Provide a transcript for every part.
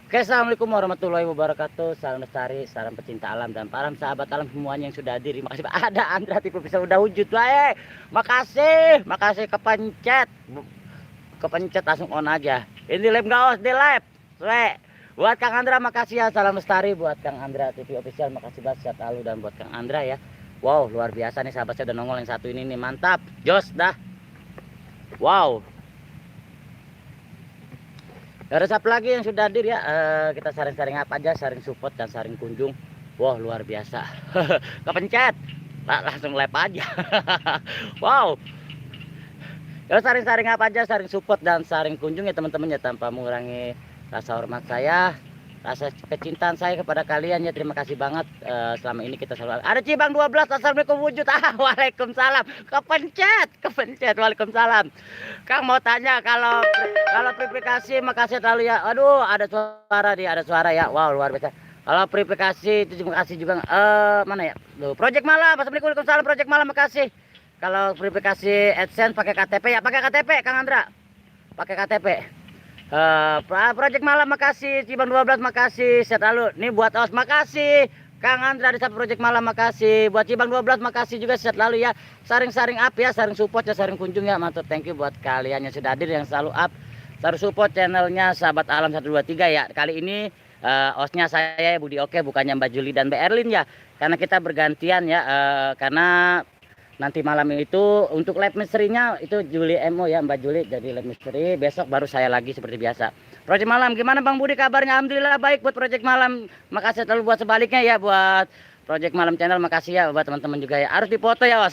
Oke, assalamualaikum warahmatullahi wabarakatuh. Salam lestari, salam pecinta alam dan para sahabat alam semuanya yang sudah hadir. Makasih Pak. Ada Andra tipe bisa udah wujud lah. Makasih kepencet, kepencet langsung on aja. Ini live gaos di live. Buat Kang Andra makasih ya, salam lestari buat Kang Andra TV official. Makasih banget sehat lalu dan buat Kang Andra ya. Wow, luar biasa nih sahabat saya udah nongol yang satu ini nih, mantap. Jos dah. Wow. Ada siapa lagi yang sudah hadir ya? Kita saring-saring apa aja, saring support dan saring kunjung. Wow, luar biasa. Kepencet. Langsung live aja. Wow. Ya saring-saring apa aja, saring support dan saring kunjung ya teman-teman ya, tanpa mengurangi rasa hormat saya, rasa kecintaan saya kepada kalian ya. Terima kasih banget selama ini kita selalu ada Cibang 12. Assalamualaikum wujud. Waalaikumsalam. Kepencet. Waalaikumsalam. Kang mau tanya, kalau verifikasi makasih terlalu ya. Aduh, ada suara ya. Wow, luar biasa. Kalau verifikasi itu terima kasih juga. Mana ya? Loh, Project Malam. Assalamualaikum. Waalaikumsalam. Project Malam makasih. Kalau verifikasi AdSense pakai KTP ya, pakai KTP Kang Andra. Pakai KTP. Project Malam makasih, Cibang 12 makasih, sehat lalu. Nih buat OS makasih, Kang Andra di Project Malam makasih, buat Cibang 12 makasih juga, sehat lalu ya. Saring-saring up ya, saring support ya, saring kunjung ya, mantap. Thank you buat kalian yang sudah hadir, yang selalu up, selalu support channelnya Sahabat Alam 123 ya. Kali ini OS-nya saya Budi Oke, bukannya Mbak Juli dan Mbak Erlin ya, karena kita bergantian ya, karena nanti malam itu untuk lab misterinya itu Juli MO ya, Mbak Juli jadi lab misteri. Besok baru saya lagi seperti biasa. Project Malam gimana Bang Budi kabarnya? Alhamdulillah baik buat Project Malam. Makasih terlalu buat sebaliknya ya buat Project Malam channel. Makasih ya buat teman-teman juga ya. Harus dipoto ya Was.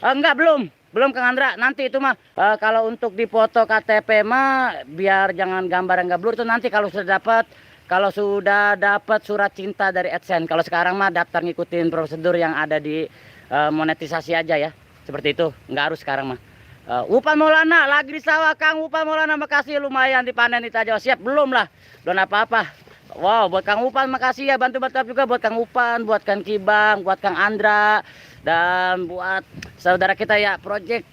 Enggak, belum Kang Andra. Nanti itu mah kalau untuk dipoto KTP mah biar jangan gambar yang enggak blur, itu nanti kalau sudah dapat surat cinta dari AdSense. Kalau sekarang mah daftar ngikutin prosedur yang ada di monetisasi aja ya, seperti itu, nggak harus sekarang mah. Upan Maulana lagi di sawah Kang. Upan Maulana makasih, lumayan dipanen itu aja. Siap belum lah, belum apa-apa. Wow, buat Kang Upan makasih ya, bantu juga buat Kang Upan, buat Kang Kibang, buat Kang Andra, dan buat saudara kita ya Project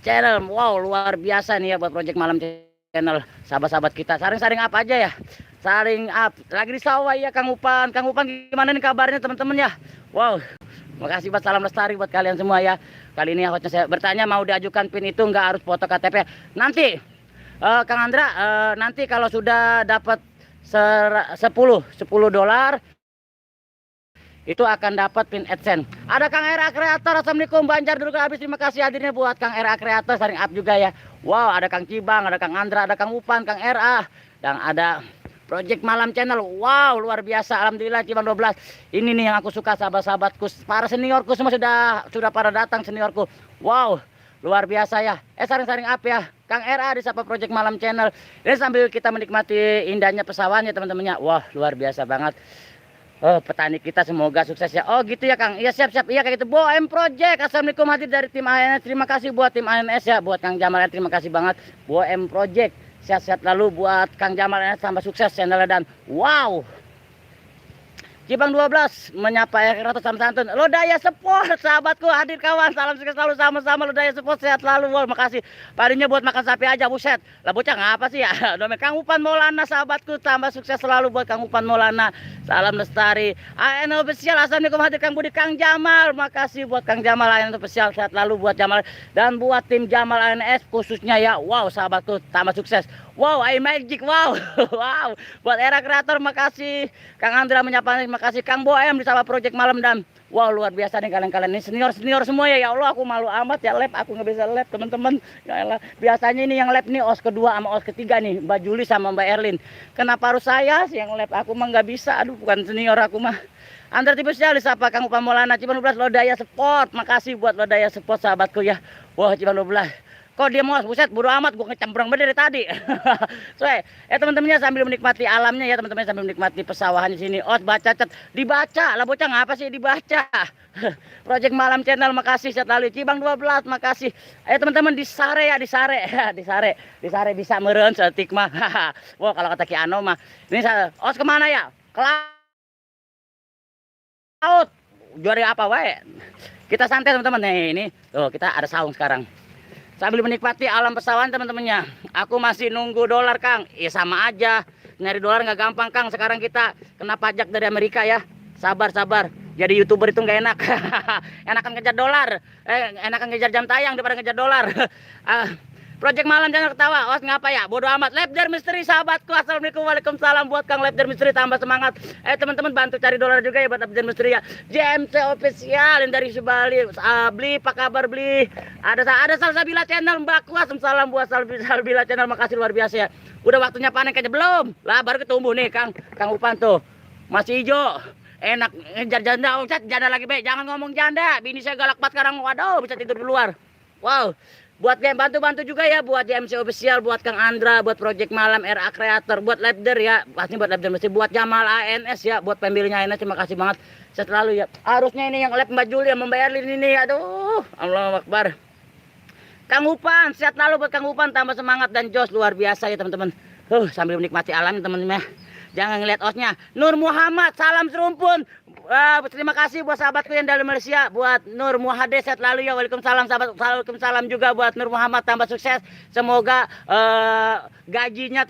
Channel. Wow, luar biasa nih ya buat Project Malam Channel, sahabat-sahabat kita. Saring-saring apa aja ya, saring up. Lagi di sawah ya Kang Upan. Kang Upan gimana nih kabarnya teman-teman ya? Wow. Makasih buat salam lestari buat kalian semua ya. Kali ini hostnya saya bertanya, mau diajukan PIN itu nggak harus foto KTP. Nanti Kang Andra, nanti kalau sudah dapat 10 dolar itu akan dapat PIN AdSense. Ada Kang RA Kreator. Assalamualaikum Banjar dulu habis. Terima kasih hadirnya buat Kang RA Kreator, saring up juga ya. Wow, ada Kang Cibang, ada Kang Andra, ada Kang Upan, Kang RA, dan ada Project Malam Channel. Wow, luar biasa. Alhamdulillah Cibang 12. Ini nih yang aku suka, sahabat-sahabatku, para seniorku semua sudah pada datang seniorku. Wow, luar biasa ya. Saring-saring up ya. Kang RA di Sapa Project Malam Channel. Ini sambil kita menikmati indahnya pesawahannya teman-temannya. Wah, luar biasa banget. Oh, petani kita semoga sukses ya. Oh, gitu ya Kang. Iya, siap. Iya kayak gitu. Boem Project. Assalamualaikum hadir dari tim ANS. Terima kasih buat tim ANS ya. Buat Kang Jamal, terima kasih banget. Boem Project. Sehat-sehat lalu buat Kang Jamal, tambah sukses channelnya. Dan wow, Cibang 12 menyapa Ratus Samsantun. Lodaya Support sahabatku, hadir kawan, salam sukses selalu, sama-sama Lodaya Support, sehat lalu. Wow, makasih. Parinya buat makan sapi aja, buset lah bocah ngapa sih ya. Domen Kang Upan Maulana sahabatku, tambah sukses selalu buat Kang Upan Maulana. Salam lestari. AN official. Assalamualaikum hadir Kang Budi, Kang Jamal. Makasih buat Kang Jamal AN official, sehat lalu buat Jamal dan buat tim Jamal ANS khususnya ya. Wow, sahabatku, tambah sukses. Wow, I magic. Wow. Wow. Buat era kreator makasih. Kang Andra menyapa, makasih. Kang Boem di Sapa Project Malam dan wow, luar biasa nih kalian-kalian ini senior semua ya. Ya Allah, aku malu amat ya lab, aku nggak bisa lab teman-teman. Ya Allah, biasanya ini yang lab nih OS kedua sama OS ketiga nih, Mbak Juli sama Mbak Erlin. Kenapa harus saya sih yang lab? Aku mah nggak bisa. Aduh, bukan senior aku mah. Andra tipe spesial disapa Kang Upa Maulana, Cibang 12 Lodaya Support. Makasih buat Lodaya Support sahabatku ya. Wah, Cibang 12. Kok dia mau buset, bodo amat, gua ngecempreng dari tadi. So, teman-temannya sambil menikmati alamnya ya, teman-teman sambil menikmati pesawahan di sini. Oh, baca cat, dibaca lah bocah ngapa sih dibaca. Project Malam Channel makasih sehat lalu. Cibang 12 makasih. Ayo teman-teman di sare ya, di sare. Di sare bisa meureun setik mah. Wah, kalau kata Ki Ano mah. Ini os kemana ya? Ke laut. Juara apa wae? Kita santai teman-teman. Nih, ini. Tuh, kita ada saung sekarang. Sambil menikmati alam pesawahan teman-temannya. Aku masih nunggu dolar Kang. Ya sama aja. nyari dolar nggak gampang Kang. Sekarang kita kena pajak dari Amerika ya. Sabar sabar. Jadi YouTuber itu nggak enak. Enakan ngejar dolar. Enakan ngejar jam tayang daripada ngejar dolar. Project malam jangan ketawa. Os ngapa ya? Bodoh amat. Labder Misteri sahabatku. Assalamualaikum waalaikumsalam buat Kang Labder Misteri, tambah semangat. Teman-teman bantu cari dolar juga ya buat Labder Misteri ya. JMC official yang dari Subali. Beli apa kabar beli? Ada Salsabila channel Mbak Kuas. Salam buat Salsabila channel. Makasih luar biasa ya. Udah waktunya panen kayaknya belum? Lah baru ketumbuh nih Kang Upan tuh. Masih hijau. Enak ngejar janda. Janda lagi baik. Jangan ngomong janda. Bini saya galak banget sekarang. Waduh bisa tidur di luar. Wow. Buat game bantu-bantu juga ya, buat JMC official, buat Kang Andra, buat Project Malam, RA Creator, buat Labder ya, pasti buat Labder mesti, buat Jamal ANS ya, buat pembelinya ANS, terima kasih banget selalu ya. Harusnya ini yang Lab Mbak Juli yang membayar ini, aduh, Allahu Akbar. Kang Upan, sehat lalu buat Kang Upan, tambah semangat dan jos luar biasa ya teman-teman. Sambil menikmati alam teman-teman ya. Jangan ngeliat osnya. Nur Muhammad, salam serumpun. Terima kasih buat sahabatku yang dari Malaysia. Buat Nur Muhammad, sehat lalu ya. Waalaikumsalam sahabat. Waalaikumsalam juga buat Nur Muhammad, tambah sukses. Semoga gajinya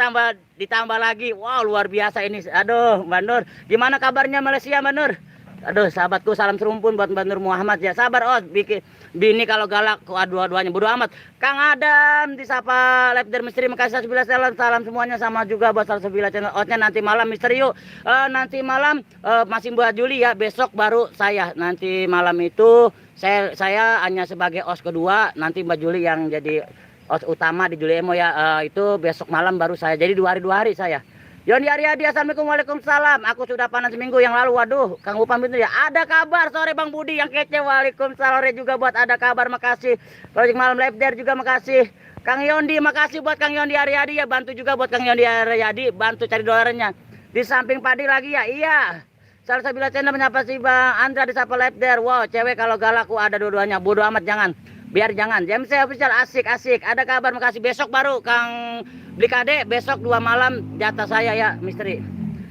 ditambah lagi. Wow luar biasa ini. Aduh Mbak Nur, gimana kabarnya Malaysia Mbak Nur? Aduh sahabatku, salam serumpun buat Mbak Nur Muhammad ya. Sabar Os, bikin bini kalau galak dua-duanya bodo amat. Kang Adam disapa Labder Misteri, makasih 11 salam semuanya, sama juga buat 11 channel. Osnya nanti malam misteri yuk. Nanti malam masih buat Juli ya, besok baru saya. Nanti malam itu saya hanya sebagai os kedua, nanti Mbak Juli yang jadi os utama di Juli Emo ya. Itu besok malam baru saya. Jadi 2 hari saya. Yoni Aryadi, assalamualaikum waalaikumsalam. Aku sudah panas seminggu yang lalu. Waduh, Kang Upam itu ya. Ada kabar sore Bang Budi yang kece. Waalaikumsalam sore juga buat ada kabar. Makasih. Project Malam Labder juga makasih. Kang Yondi, makasih buat Kang Yondi Aryadi ya. Bantu juga buat Kang Yondi Aryadi. Bantu cari dolarnya. Di samping padi lagi ya. Iya. Salsabila channel menyapa si Bang Andra disapa Labder. Wow, cewek kalau galak ada dua-duanya. Bodoh amat jangan. Biar jangan. JMC official asik. Ada kabar, makasih. Besok baru Kang Beli kade, besok 2 malam jatah saya ya misteri.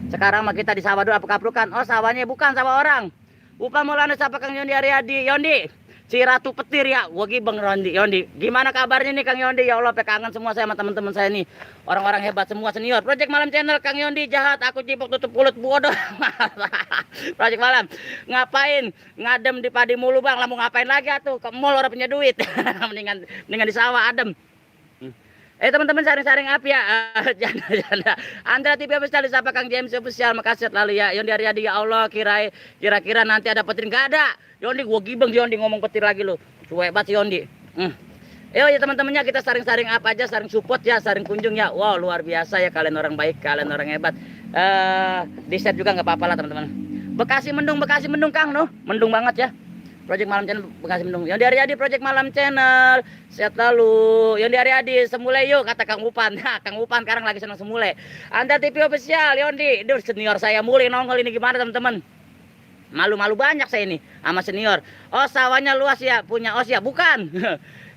Sekarang mah kita di sawah dulu apa kaprukan. Oh sawahnya bukan sawah orang. Upah mulanya siapa Kang Yondi Aryadi. Yondi, si Ratu Petir ya. Wagi Bang Yondi. Gimana kabarnya nih Kang Yondi? Ya Allah, kangen semua saya sama teman-teman saya nih. Orang-orang hebat semua senior. Project Malam channel Kang Yondi jahat. Aku cipok tutup mulut bodoh. Project Malam. Ngapain? Ngadem di padi mulu Bang. Lah mau ngapain lagi atuh? Ke mall orang punya duit. mendingan di sawah adem. Teman-teman saring-saring up ya. Janda. Andra TV official disapa Kang James official. Makasih lalu ya. Yondi Aryadi ya Allah, kira-kira nanti ada petir enggak ada. Yondi gua gibeng Yondi ngomong petir lagi lo. Suwe banget si Yondi. Ya teman-temannya kita saring-saring up aja, saring support ya, saring kunjung ya. Wow, luar biasa ya, kalian orang baik, kalian orang hebat. Di-share juga nggak apa-apa lah teman-teman. Bekasi mendung Kang no. Mendung banget ya. Project Malam channel Bekasi mendung. Yondi Aryadi Project Malam channel. Sehat lalu. Yondi Aryadi semule yuk kata Kang Upan. Nah, Kang Upan sekarang lagi senang semule. Anda TV official Yondi. Duh senior saya mulai nongol ini gimana teman-teman? Malu-malu banyak saya ini sama senior. Oh sawahnya luas ya, punya os ya? Bukan.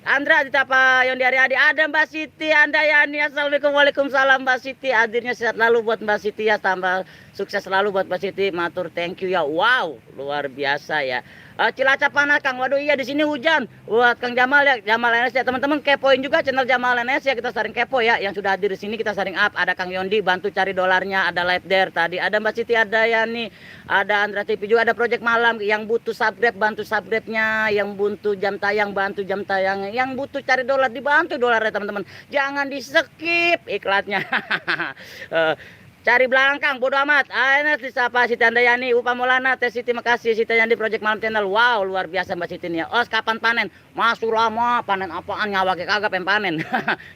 Andra ditapa Yondi Aryadi. Ada Mbak Siti Andayani. Assalamualaikum waalaikumsalam Mbak Siti. Hadirnya sehat lalu buat Mbak Siti ya. Tambah sukses selalu buat Mbak Siti. Matur thank you ya. Wow luar biasa ya. Cilacap panas Kang. Waduh iya di sini hujan. Buat Kang Jamal ya, Jamal NS ya. Teman-teman kepoin juga channel Jamal NS ya. Kita saring kepo ya. Yang sudah hadir di sini kita saring up. Ada Kang Yondi bantu cari dolarnya. Ada Labder tadi. Ada Mbak Siti Andayani. Ada Andra TV juga. Ada Project Malam yang butuh subscribe bantu subscribe-nya. Yang butuh jam tayang bantu jam tayang. Yang butuh cari dolar dibantu dolarnya teman-teman. Jangan di skip iklannya. Cari belakang bodo amat. Ayo disapa Siti Andayani, Upah Maulana, Teh Siti makasih Siti Andayani Project Malam channel. Wow luar biasa Mbak Siti nih ya. Os kapan panen? Masuk lama panen apaan nyawa kagak panen.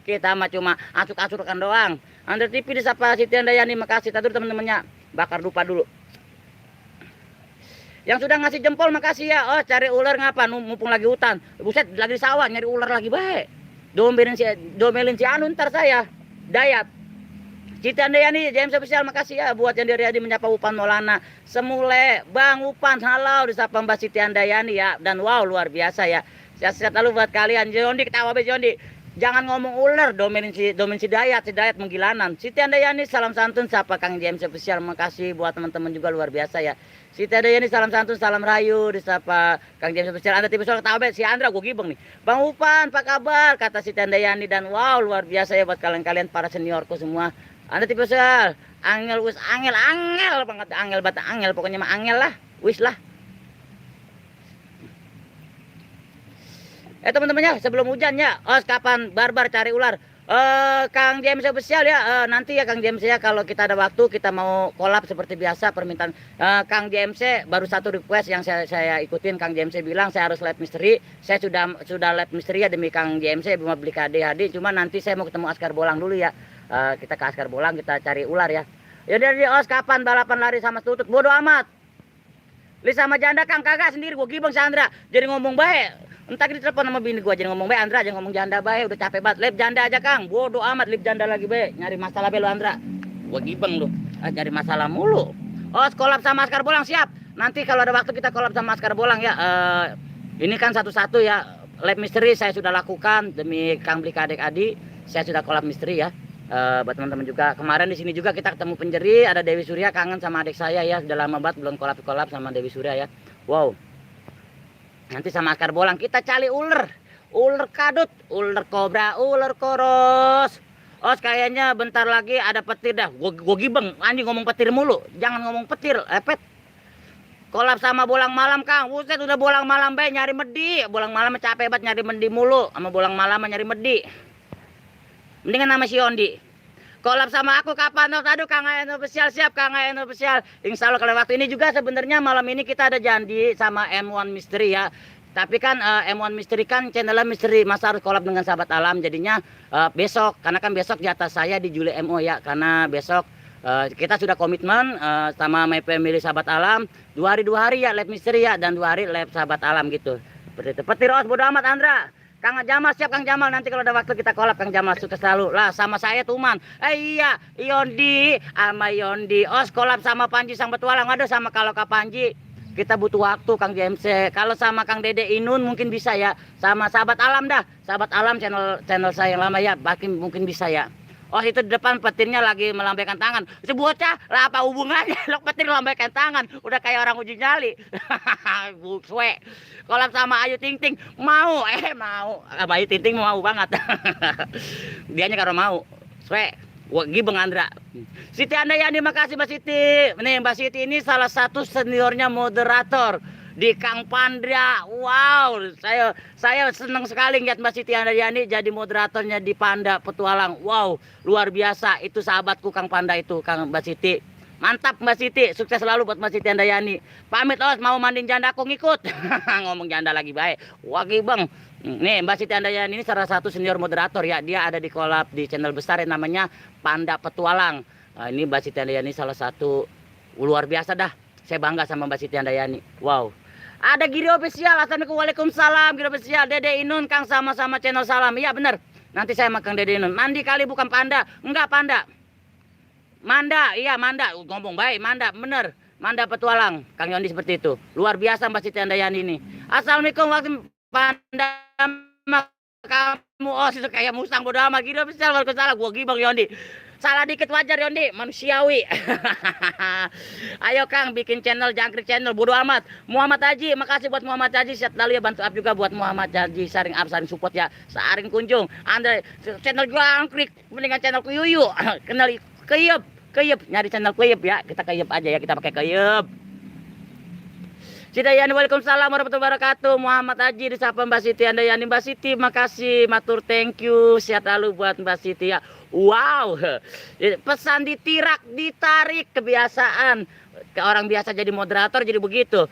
Kita mah cuma asuk-asukan doang. Andra TV disapa Siti Andayani makasih. Tadi teman-temannya bakar dupa dulu. Yang sudah ngasih jempol makasih ya. Oh cari ular ngapa? Mumpung lagi hutan. Buset lagi di sawah nyari ular lagi baik. Domelin si anu ntar saya. Dayat. Siti Andayani, James official makasih ya buat yang dari menyapa Upan Maulana. Semule, Bang Upan, halo disapa Mbak Siti Andayani ya. Dan wow luar biasa ya. Sehat-sehat lalu buat kalian. Jondi ketawa be Jondi. Jangan ngomong ular, domain si Dayat menggilanan. Siti Andayani salam santun sapa Kang James official makasih buat teman-teman juga luar biasa ya. Siti Andayani salam santun salam rayu disapa Kang James official. Anda tipe soal ketawa be si Andra gue gibeng nih. Bang Upan apa kabar kata Siti Andayani dan wow luar biasa ya buat kalian-kalian para seniorku semua. Anda tipe sel angel wis angel banget, angel bata angel, pokoknya mah angel lah, wis lah. Teman-temannya, sebelum hujan ya, kapan barbar cari ular. Kang JMC official ya, nanti ya Kang JMC ya, kalau kita ada waktu kita mau collab seperti biasa permintaan Kang JMC. Baru satu request yang saya ikutin. Kang JMC bilang saya harus live misteri. Saya sudah live misteri ya demi Kang JMC, mau beli KD. Cuma nanti saya mau ketemu Askar Bolang dulu ya. Kita ke Askar Bolang, kita cari ular ya. Ya dari kapan balapan lari sama tutut, bodo amat. Li sama janda Kang kagak sendiri, gua gibeng Sandra. Jadi ngomong baik. Entar di telepon sama bini gua, jadi ngomong baik Andra, jangan ngomong janda baik, udah capek banget. Lip janda aja Kang, bodo amat lip janda lagi baik. Nyari masalah belo Andra. Gua gibeng lu. Nyari masalah mulu. Collab sama Askar Bolang siap. Nanti kalau ada waktu kita collab sama Askar Bolang ya. Ini kan satu-satu ya. Live misteri saya sudah lakukan demi Kang Blik adik-adik. Saya sudah collab misteri ya. Buat teman-teman juga. Kemarin di sini juga kita ketemu penjeri, ada Dewi Surya, kangen sama adik saya ya. Sudah lama banget belum collab sama Dewi Surya ya. Wow. Nanti sama Askar Bolang kita cari ular kadut, ular kobra, ular koros. Kayaknya bentar lagi ada petir dah. Gua gibeng, anjing ngomong petir mulu. Jangan ngomong petir, lepet. Kolab sama bolang malam Kang. Buset udah bolang malam be nyari medi. Bolang malam capek banget nyari medi mulu. Sama bolang malam nyari medi. Mendingan sama si Yondi. Kolab sama aku kapan? Aduh Kang Ayan official siap, Kang Ayan official. Insya Allah kalau waktu ini juga sebenarnya malam ini kita ada janji sama M1 Misteri ya. Tapi kan M1 Misteri kan channelnya misteri, masa harus kolab dengan sahabat alam. Jadinya besok, karena kan besok di atas saya di Juli MO ya. Karena besok kita sudah komitmen sama My Family sahabat alam 2 hari ya live misteri ya, dan 2 hari live sahabat alam gitu. Seperti itu. Petir bodo amat Andra. Kang Jamal siap Kang Jamal, nanti kalau ada waktu kita kolab Kang Jamal, sukses selalu lah sama saya Tuman. Iya Yondi sama Yondi. Kolab sama Panji sang petualang. Ada sama kalau Kak Panji kita butuh waktu Kang JMC. Kalau sama Kang Dede Inun mungkin bisa ya. Sama sahabat alam dah. Sahabat alam channel saya yang lama ya, mungkin bisa ya. Itu di depan petirnya lagi melambaikan tangan. Si bocah lah apa hubungannya? Lo petir melambaikan tangan, udah kayak orang uji nyali. Buswe. Kolab sama Ayu Ting Ting mau, mau. Sama Ayu Ting Ting mau banget. Dianya kalau mau. Swe. Gua gibeng Andra. Siti Andayani, makasih Mbak Siti. Nih Mbak Siti ini salah satu seniornya moderator di Kang Pandra. Wow, saya senang sekali lihat Mbak Siti Andayani jadi moderatornya di Panda Petualang. Wow, luar biasa. Itu sahabatku Kang Panda itu, Kang Mbak Siti. Mantap Mbak Siti, sukses selalu buat Mbak Siti Andayani. Pamit mau mandiin janda aku ngikut. Ngomong janda lagi baik. Wah gibeng. Nih Mbak Siti Andayani ini salah satu senior moderator ya. Dia ada di kolab di channel besar yang namanya Panda Petualang. Ini Mbak Siti Andayani salah satu luar biasa dah. Saya bangga sama Mbak Siti Andayani. Wow. Ada Giri official. Assalamualaikum, waalaikumsalam. Giri official. Dede Inun Kang sama-sama channel salam. Iya bener. Nanti saya makan Dede Inun. Mandi kali bukan Panda. Enggak Panda. Manda. Iya Manda. Ngomong baik. Manda bener. Manda Petualang. Kang Yondi seperti itu. Luar biasa Mbak Siti Andayani ini. Assalamualaikum waktu Panda kamu. Itu kayak musang bodo amat. Giri official. Waalaikumsalam. Gua gibang Yondi. Salah dikit wajar Yondi, manusiawi. Ayo Kang bikin channel jangkrik channel, bodo amat. Muhammad Haji, makasih buat Muhammad Haji. Siap lalu ya, bantu up juga buat Muhammad Haji, saring up, saring support ya, saring kunjung. Anda channel jangkrik mendingan channel Kuyuyu. Kenal keyep, nyari channel keyep ya. Kita keyep aja ya, kita pakai keyep. Cidayani, waalaikumsalam warahmatullahi wabarakatuh. Muhammad Haji disapa Mbak Siti Andayani. Mbak Siti makasih, matur thank you. Sehat lalu buat Mbak Siti ya. Wow, pesan ditirak, ditarik, kebiasaan. Orang biasa jadi moderator jadi begitu.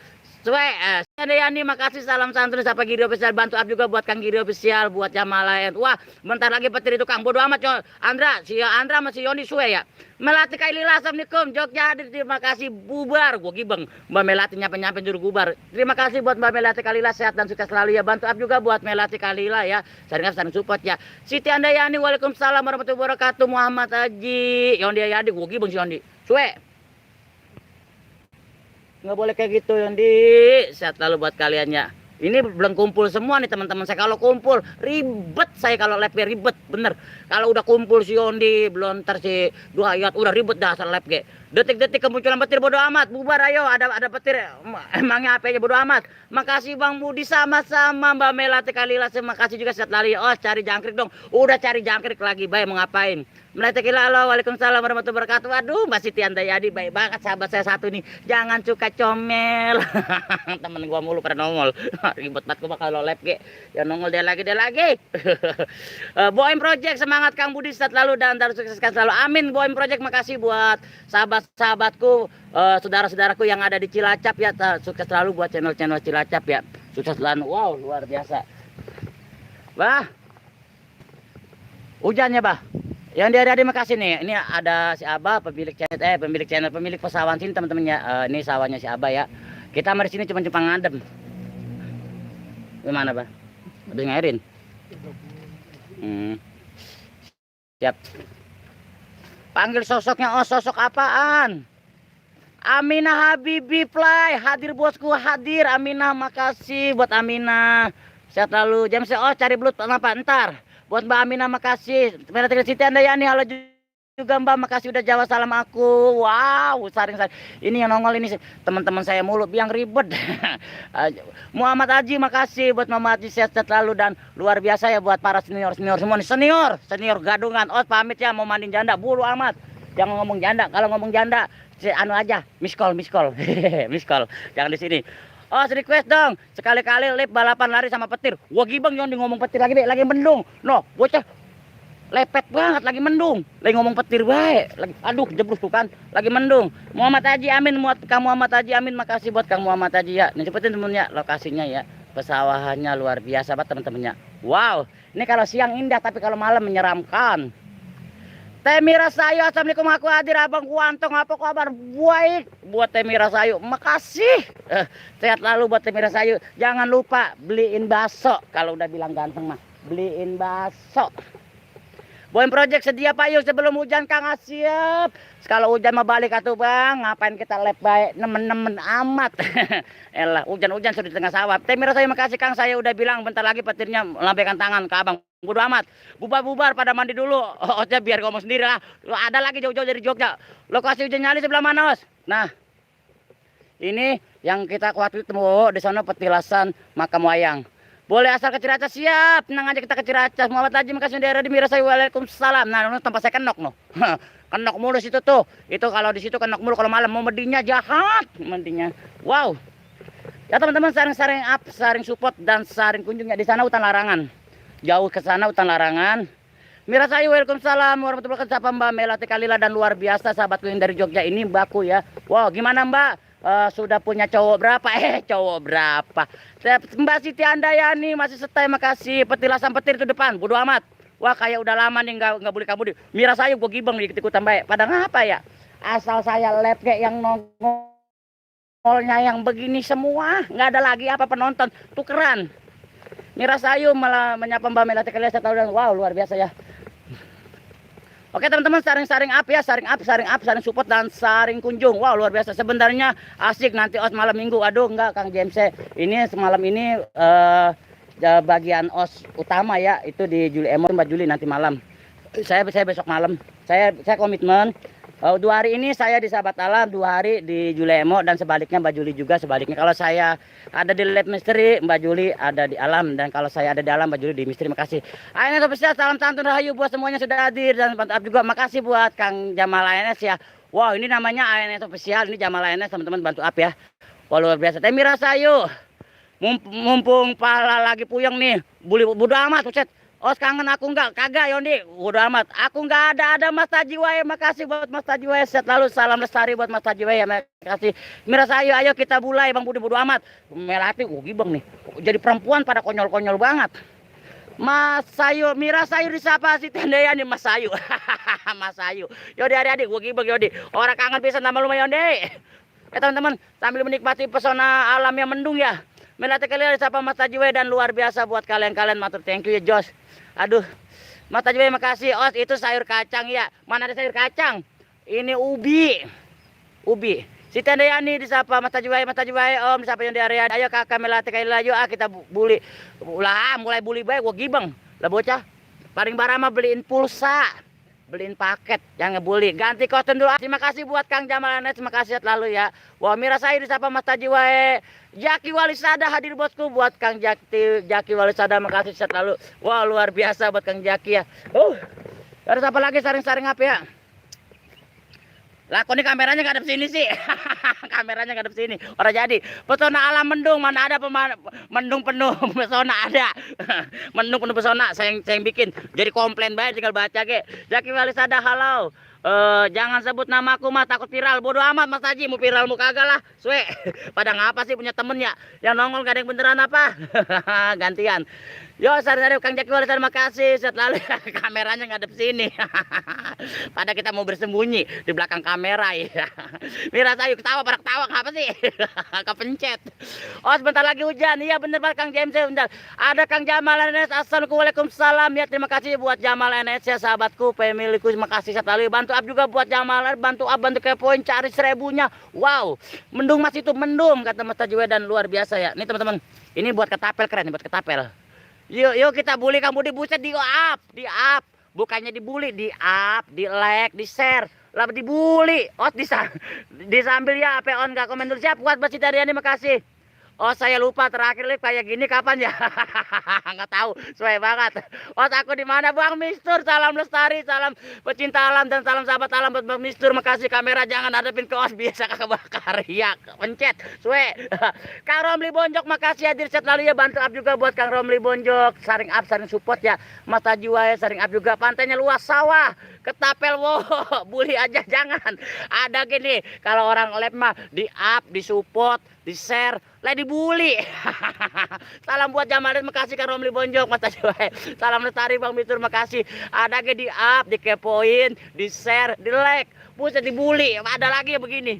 Andayani makasih, salam santun siapa Giri official, bantu up juga buat Kang Giri official, buat jamaah lain. Wah, bentar lagi petir itu Kang, bodo amat Andra, si Andra masih Yoni suwe ya. Melati Kailila, assalamualaikum. Jogja hadir, terima kasih bubar. Gua gibeng Mbak Melati nyampe juru bubar. Terima kasih buat Mbak Melati Kailila, sehat dan sukses selalu ya. Bantu up juga buat Melati Kailila ya. Saring support ya. Siti Andayani, waalaikumsalam warahmatullahi wabarakatuh. Muhammad Haji, Yondi Ayadi, gua gibeng si Yondi. Suwe. Nggak boleh kayak gitu Yondi. Sehat lalu buat kalian ya. Ini belum kumpul semua nih teman-teman saya. Kalau kumpul ribet saya, kalau live ribet bener. Kalau udah kumpul si Yondi belum si 2 ayat udah ribet dah asal live ge. Detik-detik kemunculan petir bodo amat. Bubar ayo, ada petir. Emangnya apa aja bodo amat. Makasih Bang Budi, sama-sama Mbak Melati Kalila. Terima kasih juga, sehat lalu. Cari jangkrik dong. Udah cari jangkrik lagi, baik mau ngapain? Waalaikumsalam warahmatullahi wabarakatuh. Waduh, Mbak Siti Andayani baik banget sahabat saya satu nih. Jangan suka comel. Temen gua mulu pada nongol. Ribet banget gua kalau live ge. Ya nongol dia lagi. Boim Project semangat Kang Budi selalu dan terus sukseskan selalu. Amin Boim Project, makasih buat sahabat-sahabatku, saudara-saudaraku yang ada di Cilacap ya. Sukses selalu buat channel-channel Cilacap ya. Sukses selalu. Wow, luar biasa. Bah. Hujannya, Bah. Yang dari makasih nih. Ini ada si Abah pemilik channel, pemilik pesawahan sini teman-teman ya. Ini sawahnya si Abah ya. Kita mari sini cuma ngadem. Gimana, Bah? Habis ngairin. Siap. Panggil sosoknya. Oh, sosok apaan? Aminah Habibi Fly. Hadir bosku, hadir. Aminah, makasih buat Aminah. Sehat lalu. Jam oh cari belut apa ntar. Buat Mbak Aminah makasih. Mereka Siti Andayani halo juga Mbak, makasih udah jawab salam aku. Wow, saring-saring. Ini yang nongol ini teman-teman saya mulu yang ribet. Muhammad Haji makasih buat Muhammad Haji, sehat selalu dan luar biasa ya buat para senior semua nih. Senior gadungan. Oh pamit ya, mau mandiin janda buru amat. Jangan ngomong janda. Kalau ngomong janda anu aja, miss call. Miss call. Jangan di sini. Oh, request dong. Sekali-kali lip balapan lari sama petir. Wah, gibeng yang ngomong petir lagi deh, lagi mendung. No, bocah lepet banget lagi mendung. Lagi ngomong petir baik. Lagi aduh, jeblok tuh kan. Lagi mendung. Muhammad Haji Amin buat Kang Muhammad Haji Amin, makasih buat Kang Muhammad Haji ya. Nih sebutin temennya lokasinya ya. Pesawahannya luar biasa banget teman-temannya. Wow, ini kalau siang indah tapi kalau malam menyeramkan. Temira Sayu, assalamualaikum, aku hadir abang Kuantong, apa kabar? Baik buat Temira Sayu, makasih. Sehat lalu buat Temira Sayu. Jangan lupa beliin bakso. Kalau udah bilang ganteng mah beliin bakso. Boim Project sedia payung sebelum hujan Kang, siap. Kalau hujan mah balik atuh Bang, ngapain kita lep baik nemen-nemen amat. Elah, hujan-hujan sudah di tengah sawah. Temira Sayu makasih Kang, saya udah bilang bentar lagi petirnya melambaikan tangan ke abang. Bodo amat, bubar pada mandi dulu. Oh, biar ngomong sendiri lah. Ada lagi jauh-jauh dari Jogja. Lokasi hujan nyali sebelah mana, Os? Nah, ini yang kita waktu itu di sana petilasan makam wayang. Boleh asal ke Ciracas, siap. Tenang aja kita ke Ciracas. Muhammad Haji makasih daerah di Mirasayu. Waalaikumsalam. Nah, tempat saya kenok noh. Kenok mulu situ tuh. Itu kalau di situ kenok mulu kalau malam mau mandinya jahat mandinya. Wow. Ya teman-teman, saring up, saring support dan saring kunjungnya di sana hutan larangan. Jauh ke sana hutan larangan. Mirasayu, waalaikumsalam warahmatullahi wabarakatuh. Mbak Melati Kalila dan luar biasa sahabatku yang dari Jogja ini Mbakku ya. Wow, gimana Mbak? Sudah punya cowok berapa? Cowok berapa? Mbak Siti Andayani masih stay, makasih. Petilasan petir itu depan, bodo amat. Wah, kayak udah lama nih nggak boleh kamu di. Mirasayu gue gibeng nih ikut-ikutan baik. Pada ngapa ya? Asal saya live kayak yang nongolnya yang begini semua, nggak ada lagi apa penonton, tukeran. Mirasayu malah menyapa Mbak Melati Kalila, saya tahu dan wow luar biasa ya. Oke teman-teman, saring up ya, saring support dan saring kunjung. Wow luar biasa. Sebenarnya asik nanti os malam minggu. Aduh enggak Kang James, ini semalam ini bagian os utama ya, itu di Juli Emo Mbak Juli nanti malam. Saya besok malam. Saya komitmen. 2 hari ini saya di Sahabat Alam, 2 hari di Julemo dan sebaliknya Mbak Juli juga sebaliknya. Kalau saya ada di Lab Misteri, Mbak Juli ada di Alam, dan kalau saya ada di Alam, Mbak Juli di Misteri. Makasih. ANS Official, salam santun rahayu buat semuanya sudah hadir dan mantap juga. Makasih buat Kang Jamal ANS ya. Wow, ini namanya ANS Official, ini Jamal ANS, teman-teman bantu up ya. Wah luar biasa. Temira Sayu. Mumpung pala lagi puyeng nih, bodo amat Ucet. Os kangen aku enggak? Kagak Yondi, udah amat. Aku enggak ada Mas Tajiwae. Makasih buat Mas Tajiwae. Sehat lalu, salam lestari buat Mas Tajiwae ya. Makasih. Mirasayu, ayo kita mulai Bang Budi, bodo amat. Melati, gibeng nih. Jadi perempuan pada konyol-konyol banget. Mas Sayu, Mirasayu disapa si Tendaya nih Mas Sayu. Mas Sayu. Yodi adik-adik, gua gibeng Yodi. Orang kangen bisa nama lu Yondi. Teman-teman, sambil menikmati pesona alam yang mendung ya. Melati kalian disapa Mas Tajiwae dan luar biasa buat kalian matur thank you ya Jos. Aduh, Mas Tajiwae makasih. Os itu sayur kacang ya. Mana ada sayur kacang? Ini ubi. Si Tendayani disapa Mas Tajiwae, Om disapa yang di area. Ayo kakak Melati Kalila, yuk kita bully. Mulai bully baik gua gibeng. Lah bocah. Paling barama beliin pulsa. Beliin paket, jangan ngebully. Ganti kostum dulu. Terima kasih buat Kang Jamal, terima kasih selalu ya. Wah, Mirasayu disapa Mas Tajiwae. Jaki Walisada hadir bosku buat Kang Jaki Walisada, makasih selalu. Wah, luar biasa buat Kang Jaki ya. Terus apa lagi saring-saring apa ya? Lah kok ini kameranya ngadep sini sih? Kameranya ngadep sini. Orang jadi pesona alam mendung, mana ada mendung penuh pesona ada. Mendung penuh pesona saya yang bikin. Jadi komplain baik tinggal baca ke. Zaki Walisada halo. Jangan sebut namaku mah takut viral. Bodoh amat Mas Haji, mau viral mau kagak lah. Swe. Pada ngapa sih punya temen ya? Yang nongol gak ada yang beneran apa? Gantian. Yo, sari-sari Kang Jaki Wali, terima kasih. Setelah kameranya ngadep sini. Pada kita mau bersembunyi di belakang kamera ya. Mira Sayu ketawa, pada ketawa apa sih? Kepencet. Oh, sebentar lagi hujan. Iya bener banget Kang James. Bentar. Ada Kang Jamal NS. Assalamualaikum salam. Ya terima kasih buat Jamal NS ya sahabatku, pemilikku. Terima kasih sekali. Bantu up juga buat Jamal. Bantu up, bantu kepoin cari 1000-nya. Wow, mendung Mas itu mendung kata Mas Tajwe dan luar biasa ya. Nih teman-teman. Ini buat ketapel keren nih buat ketapel. Yuk kita bully kamu di buset di up, bukannya dibully, di up, di like, di share, lah dibully. Oh disambil ya, apa on gak komen dulu siap buat Mbak Citariani makasih. Oh saya lupa terakhir live kayak gini kapan ya? Nggak tahu, sesuai banget. Oh aku di mana Bang Mistur? Salam lestari, salam pecinta alam dan salam sahabat alam buat Bang Mistur. Makasih kamera jangan hadapin ke os biasa kebakar ya. Pencet, sesuai. Kang Romli Bonjok makasih hadir set lalu ya bantu up juga buat Kang Romli Bonjok. Saring up, saring support ya. Mas Tajiwa saring up juga. Pantainya luas sawah. Ketapel wo, bully aja jangan. Ada gini, kalau orang live mah di up, di support, di share, lah dibully. Salam buat Jamal, makasih Kang Romli Bonjok, Mata Joy. Salam lestari Bang Mitur, makasih. Ada di up, di kepoin, di share, di like. Buset dibully, ada lagi ya begini.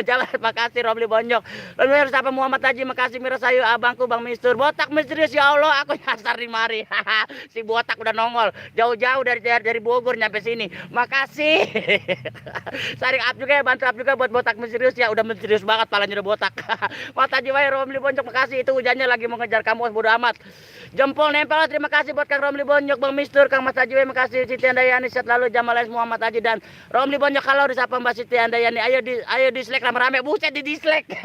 Jamal, makasih Romli Bonjok. Lalu harus apa Muhammad Haji, makasih Mira Sayu, abangku Bang Mistur. Botak misterius ya Allah, aku nyasar di mari. Si botak udah nongol, jauh-jauh dari Bogor nyampe sini. Makasih. Saring up juga ya, bantu up juga buat botak misterius ya, udah misterius banget palanya udah botak. Mata jiwa Romli Bonjok, makasih. Itu hujannya lagi mau ngejar kamu, bodo amat. Jempol nempel, terima kasih buat Kang Romli Bonjok, Bang Mistur, Kang Mas Haji, makasih. Siti Andayani set lalu Jamal Muhammad Haji dan Romli Bonjok. Kalau disapa Mbak Siti Andayani, ayo dislike rame-rame. Buset di dislike.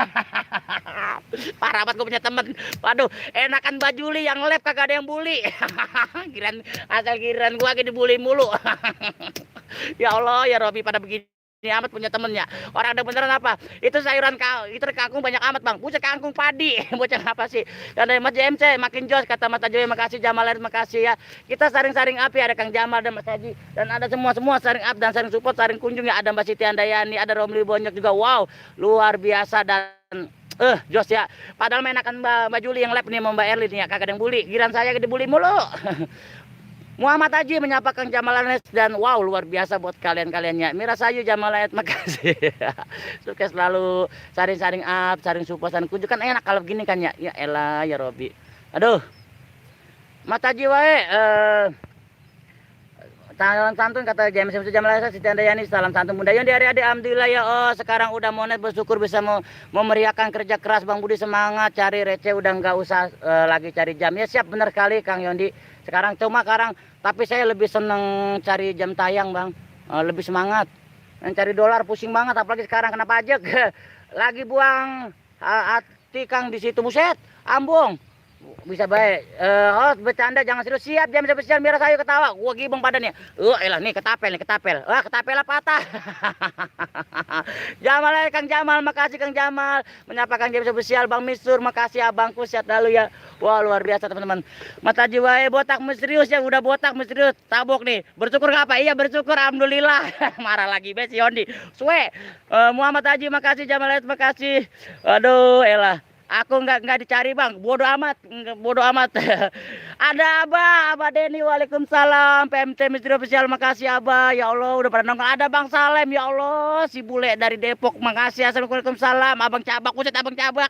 Parah banget gue punya temen. Waduh, enakan Mbak Juli yang live kagak ada yang bully. Giliran gua lagi dibully mulu. Ya Allah ya Robi pada begini. Ini amat punya temennya. Orang ada beneran apa? Itu sayuran itu kangkung banyak amat bang. Buset kangkung padi. Bocah apa sih? Dan dari Mas JMC makin jos kata Mata Joy. Makasih Jamal, makasih ya. Kita saring-saring api ada Kang Jamal dan Mas Haji dan ada semua saring up dan saring support, saring kunjung ya. Ada Mbak Siti Andayani, ada Romli Bonjok juga. Wow, luar biasa dan jos ya. Padahal menakan Mbak Juli yang live nih sama Mbak Erlin ya. Kagak ada yang bully. Giran saya dibully mulu. Muhammad Haji menyapa Kang Jamal Anes dan wow luar biasa buat kalian-kaliannya. Mira Sayu Jamal Anes makasih. Sukses selalu, saring-saring up, saring support, saring kunjung kan enak kalau begini kan ya. Ya elah ya Robi. Aduh. Mas Haji wae salam santun kata James Jamal Anes Siti Andayani, salam santun Bunda Yon di hari-hari alhamdulillah ya. Oh sekarang udah monet, bersyukur bisa memeriahkan kerja keras Bang Budi, semangat cari receh udah nggak usah lagi cari jam ya. Siap bener kali Kang Yondi. Sekarang tapi saya lebih seneng cari jam tayang bang, lebih semangat. Yang cari dolar pusing banget, apalagi sekarang kena pajak. Lagi buang hati Kang di situ, buset, ambung. Bisa baik. Oh bercanda jangan serius. Siap jam spesial Mira Sayu ketawa. Gua gibeng badannya. Elah nih ketapel. Wah ketapel patah. Jamal Kang Jamal, makasih Kang Jamal. Menyapa Kang jam spesial Bang Mistur, makasih abangku sehat lalu ya. Wah luar biasa teman-teman. Mata jiwa botak misterius ya, udah botak misterius. Tabok nih. Bersyukur nggak apa? Iya bersyukur alhamdulillah. Marah lagi Bes Yondi. Suwe. Muhammad Haji makasih, Jamal makasih. Aduh elah. Aku nggak dicari bang, bodoh amat. Ada Abah Denny, waalaikumsalam. PMT Misteri Official, makasih Abah. Ya Allah udah pada nongol. Ada Bang Salem, ya Allah si bule dari Depok, makasih. Assalamualaikum salam. Abang Cabak, buset Abang Cabak.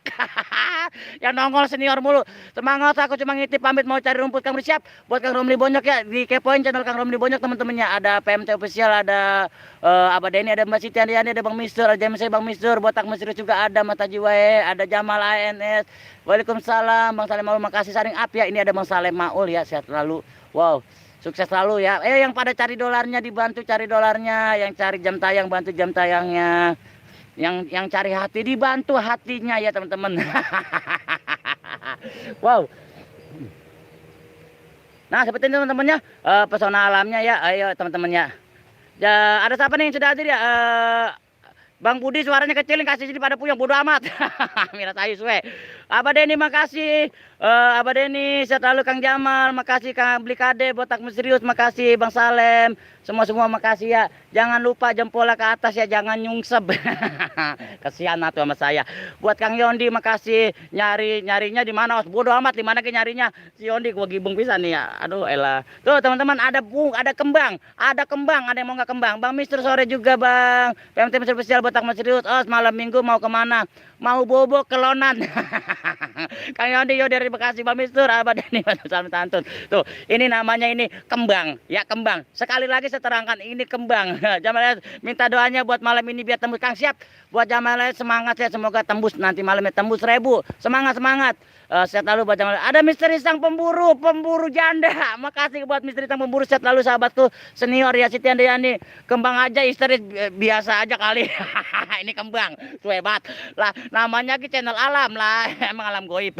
Yang nongol senior mulu. Semangat, aku cuma ngitip pamit mau cari rumput. Kamu siap? Buat Kang Romli Bonjok ya, di kepoin channel Kang Romli Bonjok teman-temannya. Ada PMT Official, ada Abah Denny, ada Mbak Siti Andayani, ada Bang Mister, ada James Bang Mister, botak misterius juga ada Mata Jiwae, ada Jamal ANS. Waalaikumsalam Bang Salem Maul, makasih saring up ya. Ini ada Bang Salem Maul ya, sehat selalu. Wow, sukses selalu ya. Yang pada cari dolarnya dibantu cari dolarnya, yang cari jam tayang bantu jam tayangnya. Yang cari hati dibantu hatinya ya teman-teman. Wow. Nah, seperti ini teman-temannya, pesona alamnya ya. Ayo teman-temannya. Ya, ada siapa nih yang sudah hadir ya? Bang Budi suaranya kecilin, kasih sini pada puyeng, bodo amat. Mira tayu suwe. Abah Deni makasih. Abah Deni, sehat selalu Kang Jamal, makasih Kang Blikade, botak misterius, makasih Bang Salem. Semua makasih ya. Jangan lupa jempolnya ke atas ya, jangan nyungsep. Kasihan tuh sama saya. Buat Kang Yondi makasih. Nyarinya di mana? Bodo amat di mana ke nyarinya. Si Yondi gua gibeng bisa nih ya. Aduh elah. Tuh teman-teman ada kembang, ada yang mau nggak kembang. Bang Mister sore juga Bang. PMT spesial botak misterius. Oh, malam Minggu mau kemana? Mau bobo kelonan. Kang Yondi yo dari Bekasi, Bang Mister, Abah Deni, salam tantun. Tuh, ini namanya ini kembang, ya kembang. Sekali lagi saya terangkan ini kembang. Jamal minta doanya buat malam ini biar tembus. Kang siap. Buat Jamal semangat ya, semoga tembus nanti malamnya tembus 1000. Semangat. Sehat lalu buat Jamal. Ada misteri sang pemburu janda. Makasih buat misteri sang pemburu, sehat lalu sahabatku senior ya Siti Andayani. Kembang aja istri biasa aja kali. Ini kembang, tuh hebat. Lah namanya ke channel alam lah, emang alam goib.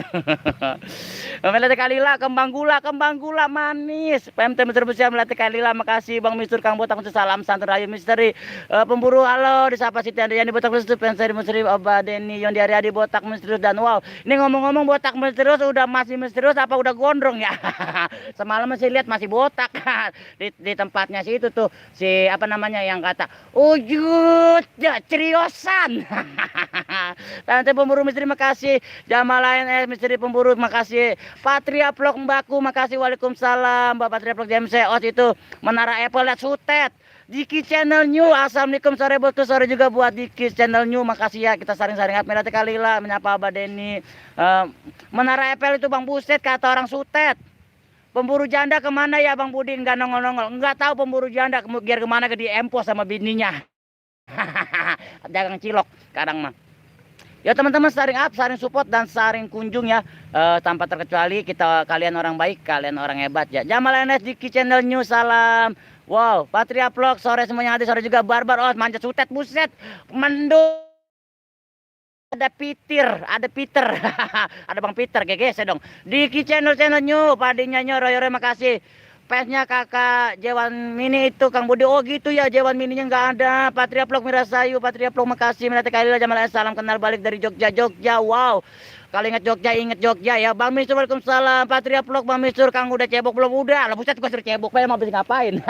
Melatih Kalila, kembang gula manis. PMT Mister Besia melatih Kalila, makasih Bang Mister Kang Botak untuk salam santai rayu misteri. Pemburu halo, disapa Siti Andayani botak misterius, pensari misteri, Abah Deni, Yondi Ariadi botak misterius dan wow. Ini ngomong-ngomong botak misterius udah masih misterius apa udah gondrong ya? Semalam masih lihat masih botak di tempatnya situ tuh si apa namanya yang kata ujut ya ceriosan. Tante pemburu misteri makasih. Jamal lain misteri pemburu makasih. Patria Vlog Mbakku makasih. Waalaikumsalam Mbak Patria Vlog JMC. Oh itu Menara Apple lihat sutet. Diki Channel New, assalamualaikum sore bosku, sore juga buat Diki Channel New, makasih ya kita saring-saring Melatih Kalila, menyapa Abah Deni. Menara Apple itu Bang buset kata orang sutet. Pemburu janda kemana ya Bang Budi? Enggak nongol-nongol, enggak tahu pemburu janda biar kemana ke di Empos sama bininya. Dagang cilok kadang mah. Ya teman-teman saring up, saring support dan saring kunjung ya. Tanpa terkecuali kalian orang baik, kalian orang hebat ya. Jamal NS Diki Channel New, salam. Wow, Patria Vlog sore semuanya hadir, sore juga Barbar. Oh, manjat sutet buset. Mendung. Ada Peter. Ada Bang Peter, GG dong. Diki Channel New, padinya nyo, roy makasih. Pesnya kakak Jewan Mini itu Kang Budi. Oh gitu ya, Jewan Mininya nggak ada. Patria Vlog Mirasayu, Patria Vlog makasih. Melatih Kalila, Jamal salam kenal balik dari Jogja. Wow. Kalau inget Jogja ya. Bang Mistur, waalaikumsalam. Patria Vlog, Bang Mistur, Kang udah cebok belum? Udah. Lah buset gua suruh cebok, mau habis ngapain?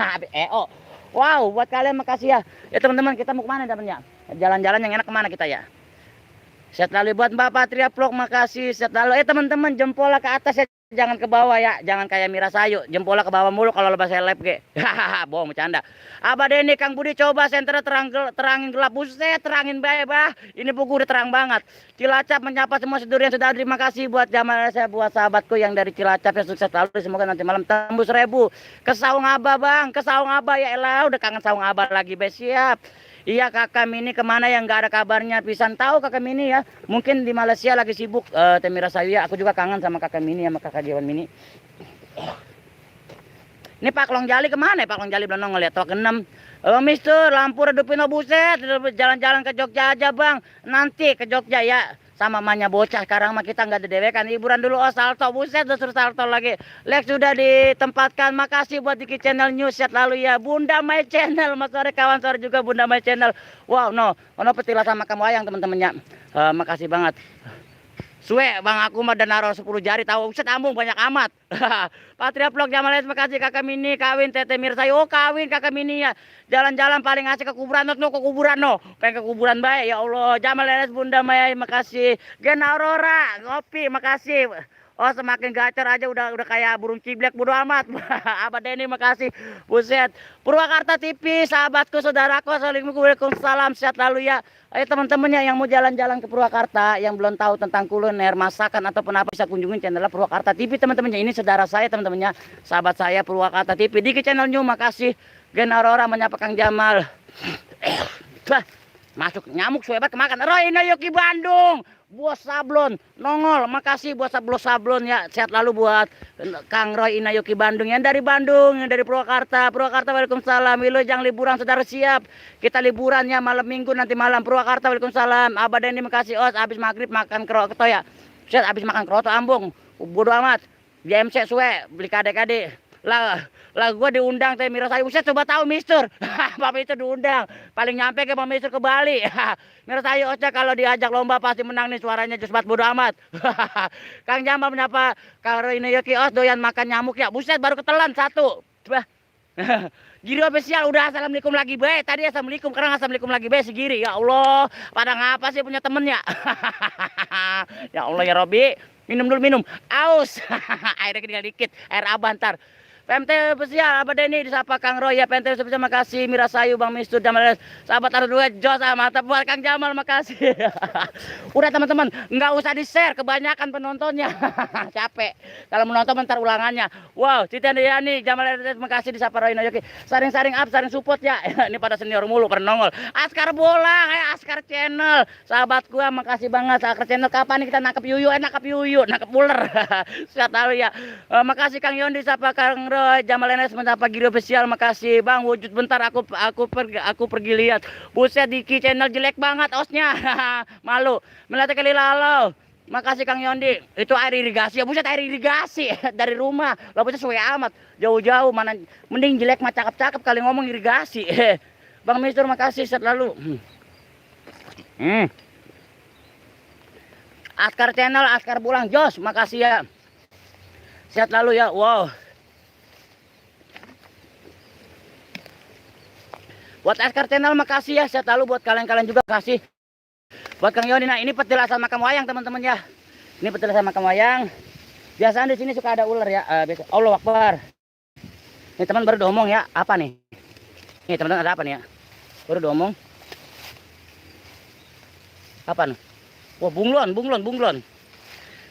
Wow, buat kalian makasih ya. Ya teman-teman, kita mau kemana teman-teman? Jalan-jalan yang enak kemana kita ya? Sehat lalu buat Mbak Patria Vlog, makasih. Sehat lalu. Teman-teman, jempolnya ke atas ya, jangan ke bawah ya. Jangan kayak Mirasayu, jempolnya ke bawah mulu kalau lepas seleb ge. Bohong bercanda. Abah Deni, Kang Budi coba senternya terangin gelap. Buset, terangin bae bah. Ini buku udah terang banget. Cilacap menyapa semua sedulur yang sudah. Terima kasih buat Jamal, saya buat sahabatku yang dari Cilacap ya, sukses selalu. Semoga nanti malam tembus 1000. Ke Saung Abah Bang, ke Saung Abah ya elah, udah kangen Saung Abah lagi be, siap. Iya kakak Mini kemana yang nggak ada kabarnya, pisan tahu kakak Mini ya, mungkin di Malaysia lagi sibuk. Temira saya, aku juga kangen sama kakak Mini sama kakak Jewan Mini. Ini Pak Long Jali kemana ya? Pak Long Jali belum ngeliat tok 6. Mister lampu redupin buset, jalan-jalan ke Jogja aja bang, nanti ke Jogja ya. Sama mamanya bocah sekarang mah kita nggak ada dewekan, hiburan dulu. Oh salto buset, terus salto lagi. Lex sudah ditempatkan, makasih buat Diki Channel News, set lalu ya. Bunda My Channel, mas sore kawan sore juga Bunda My Channel. Wow no petilah sama kamu ayang teman-temannya. Makasih banget. Suwe bang aku mah dan naruh 10 jari tahu set ambung banyak amat. Patria Vlog Jamal, makasih kakak Mini kawin Tete Mirsayu. Oh kawin kakak Mini ya. Jalan-jalan paling asik ke kuburan pengen ke kuburan baik ya Allah. Jamal Bunda Maya makasih. Gen Aurora ngopi makasih. Oh semakin gacor aja udah kayak burung ciblek, bodo amat. Abah Deni makasih. Buset. Purwakarta TV, sahabatku, saudaraku, waalaikumsalam, sehat lalu ya. Ayo teman-temannya yang mau jalan-jalan ke Purwakarta, yang belum tahu tentang kuliner, masakan ataupun apa, bisa kunjungin channel Purwakarta TV teman-temannya. Ini saudara saya teman-temannya, sahabat saya Purwakarta TV. Diki Channel New, makasih. Gen Aurora menyapa Kang Jamal. Masuk nyamuk suebat kemakan. Roy Nayoki Bandung. Bos Sablon nongol, makasih buat sablon ya. Sehat lalu buat Kang Roy Inayoki Bandung, yang dari Bandung, yang dari Purwakarta. Waalaikumsalam. Wilujeng liburan saudara siap. Kita liburannya malam Minggu nanti malam Purwakarta. Waalaikumsalam. Abah Deni makasih. Os habis maghrib makan keroto ya. Set habis makan keroto ambung. Bodo amat. JMC suwe beli kade-kade. lah gua diundang teh Mirasayu. Buset, coba tahu Mister. Bang Mister diundang. Paling nyampe ke Bang Mister ke Bali. Mirasayu Ocha kalau diajak lomba pasti menang nih, suaranya jelas bodo amat. Kang Jamal menyapa Kang Roy Yoki Os doyan makan nyamuk ya. Buset, baru ketelan satu. Coba. Giri official udah assalamualaikum lagi be. Tadi assalamualaikum, sekarang assalamualaikum lagi be si Giri. Ya Allah, pada ngapa sih punya temennya? Ya Allah ya Robi. Minum dulu minum. Aus. Airnya tinggal dikit. Air abah ntar. PMT spesial Abah Denny disapa Kang Roy ya. PMT spesial makasih Mirasayu Bang Mistur Jamal. Sahabat ada dua jos mantap buat Kang Jamal, makasih. Udah teman-teman, nggak usah di-share, kebanyakan penontonnya. Capek kalau menonton bentar ulangannya. Wow, Siti Andriani Jamal, makasih disapa Roy Yoki. Saring-saring up, saring support ya. Ini pada senior mulu pernah nongol. Askar Bolang, Askar Channel. Sahabat gua makasih banget Askar Channel. Kapan nih kita nangkep yuyu? Nangkep yuyu, nangkep ular. Sehat lalu ya. Makasih Kang Yondi, sapa Kang Roy. Jamal Enes mendapat Giri official, makasih Bang. Wujud bentar aku pergi lihat. Buset, Diki Channel jelek banget osnya. Malu. Melihat kali lalau. Makasih Kang Yondi. Itu air irigasi ya. Buset, air irigasi dari rumah. Lah buset suwe amat. Jauh-jauh mana mending jelek mah cakep-cakep kali ngomong irigasi. Bang Mister makasih selalu. Askar Channel, Askar Bulang Jos, makasih ya. Sehat lalu ya. Wow. Buat Askar Channel makasih ya, saya tahu buat kalian-kalian juga kasih. Buat Kang Yoni, nah ini petilasan makam wayang teman-teman ya. Ini petilasan makam wayang. Biasanya di sini suka ada ular ya. Biasa. Allah Akbar. Ini teman baru domong ya. Apa nih? Nih teman-teman ada apa nih ya? Baru domong. Apa nih? Wah, bunglon.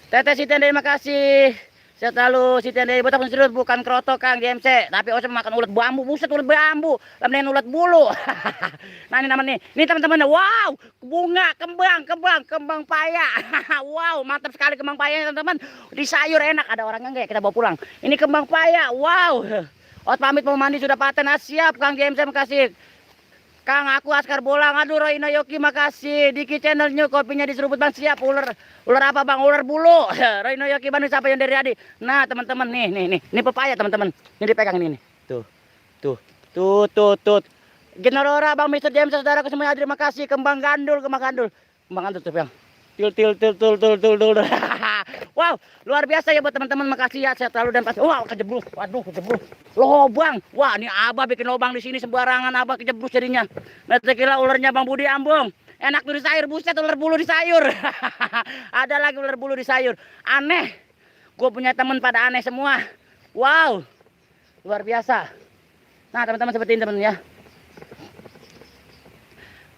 Teteh Siti Andai makasih. Saya tahu Siti Andai botak serius bukan kroto Kang JMC, tapi Osem makan ulat bambu. Buset, ulat bambu. Lain ulat bulu. Nah, ini namanya nih. Ini teman-teman, wow, bunga, kembang paya. Wow, mantap sekali kembang paya teman-teman. Di sayur enak, ada orangnya enggak ya? Kita bawa pulang. Ini kembang paya. Wow. Ot pamit mau mandi sudah paten. Siap Kang JMC, makasih. Kang, aku Askar Bolang. Aduh, Roy Yoki makasih. Diki Channelnya kopinya diseruput Bang, siap. Ular apa Bang? Ular bulu. Roy Yoki Bandung, siapa yang dari Adi? Nah teman-teman, nih. Ini pepaya teman-teman. Ini dipegang ini. Tuh. Generora Bang Mister James, saudaraku semuanya hadir, makasih. Kembang gandul tuh Bang. Til. Wow, luar biasa ya buat teman-teman, makasih ya. Saya terlalu dan pasti. Wow, kejeblus. Waduh, kejeblus. Lobang. Wah, ini Abah bikin lobang di sini sembarangan, Abah kejeblus jadinya. Nanti kira ularnya Bang Budi Ambung. Enak tuh di sayur, buset, ular bulu di sayur. Ada lagi ular bulu di sayur. Aneh. Gue punya teman pada aneh semua. Wow. Luar biasa. Nah, teman-teman seperti ini teman-teman ya.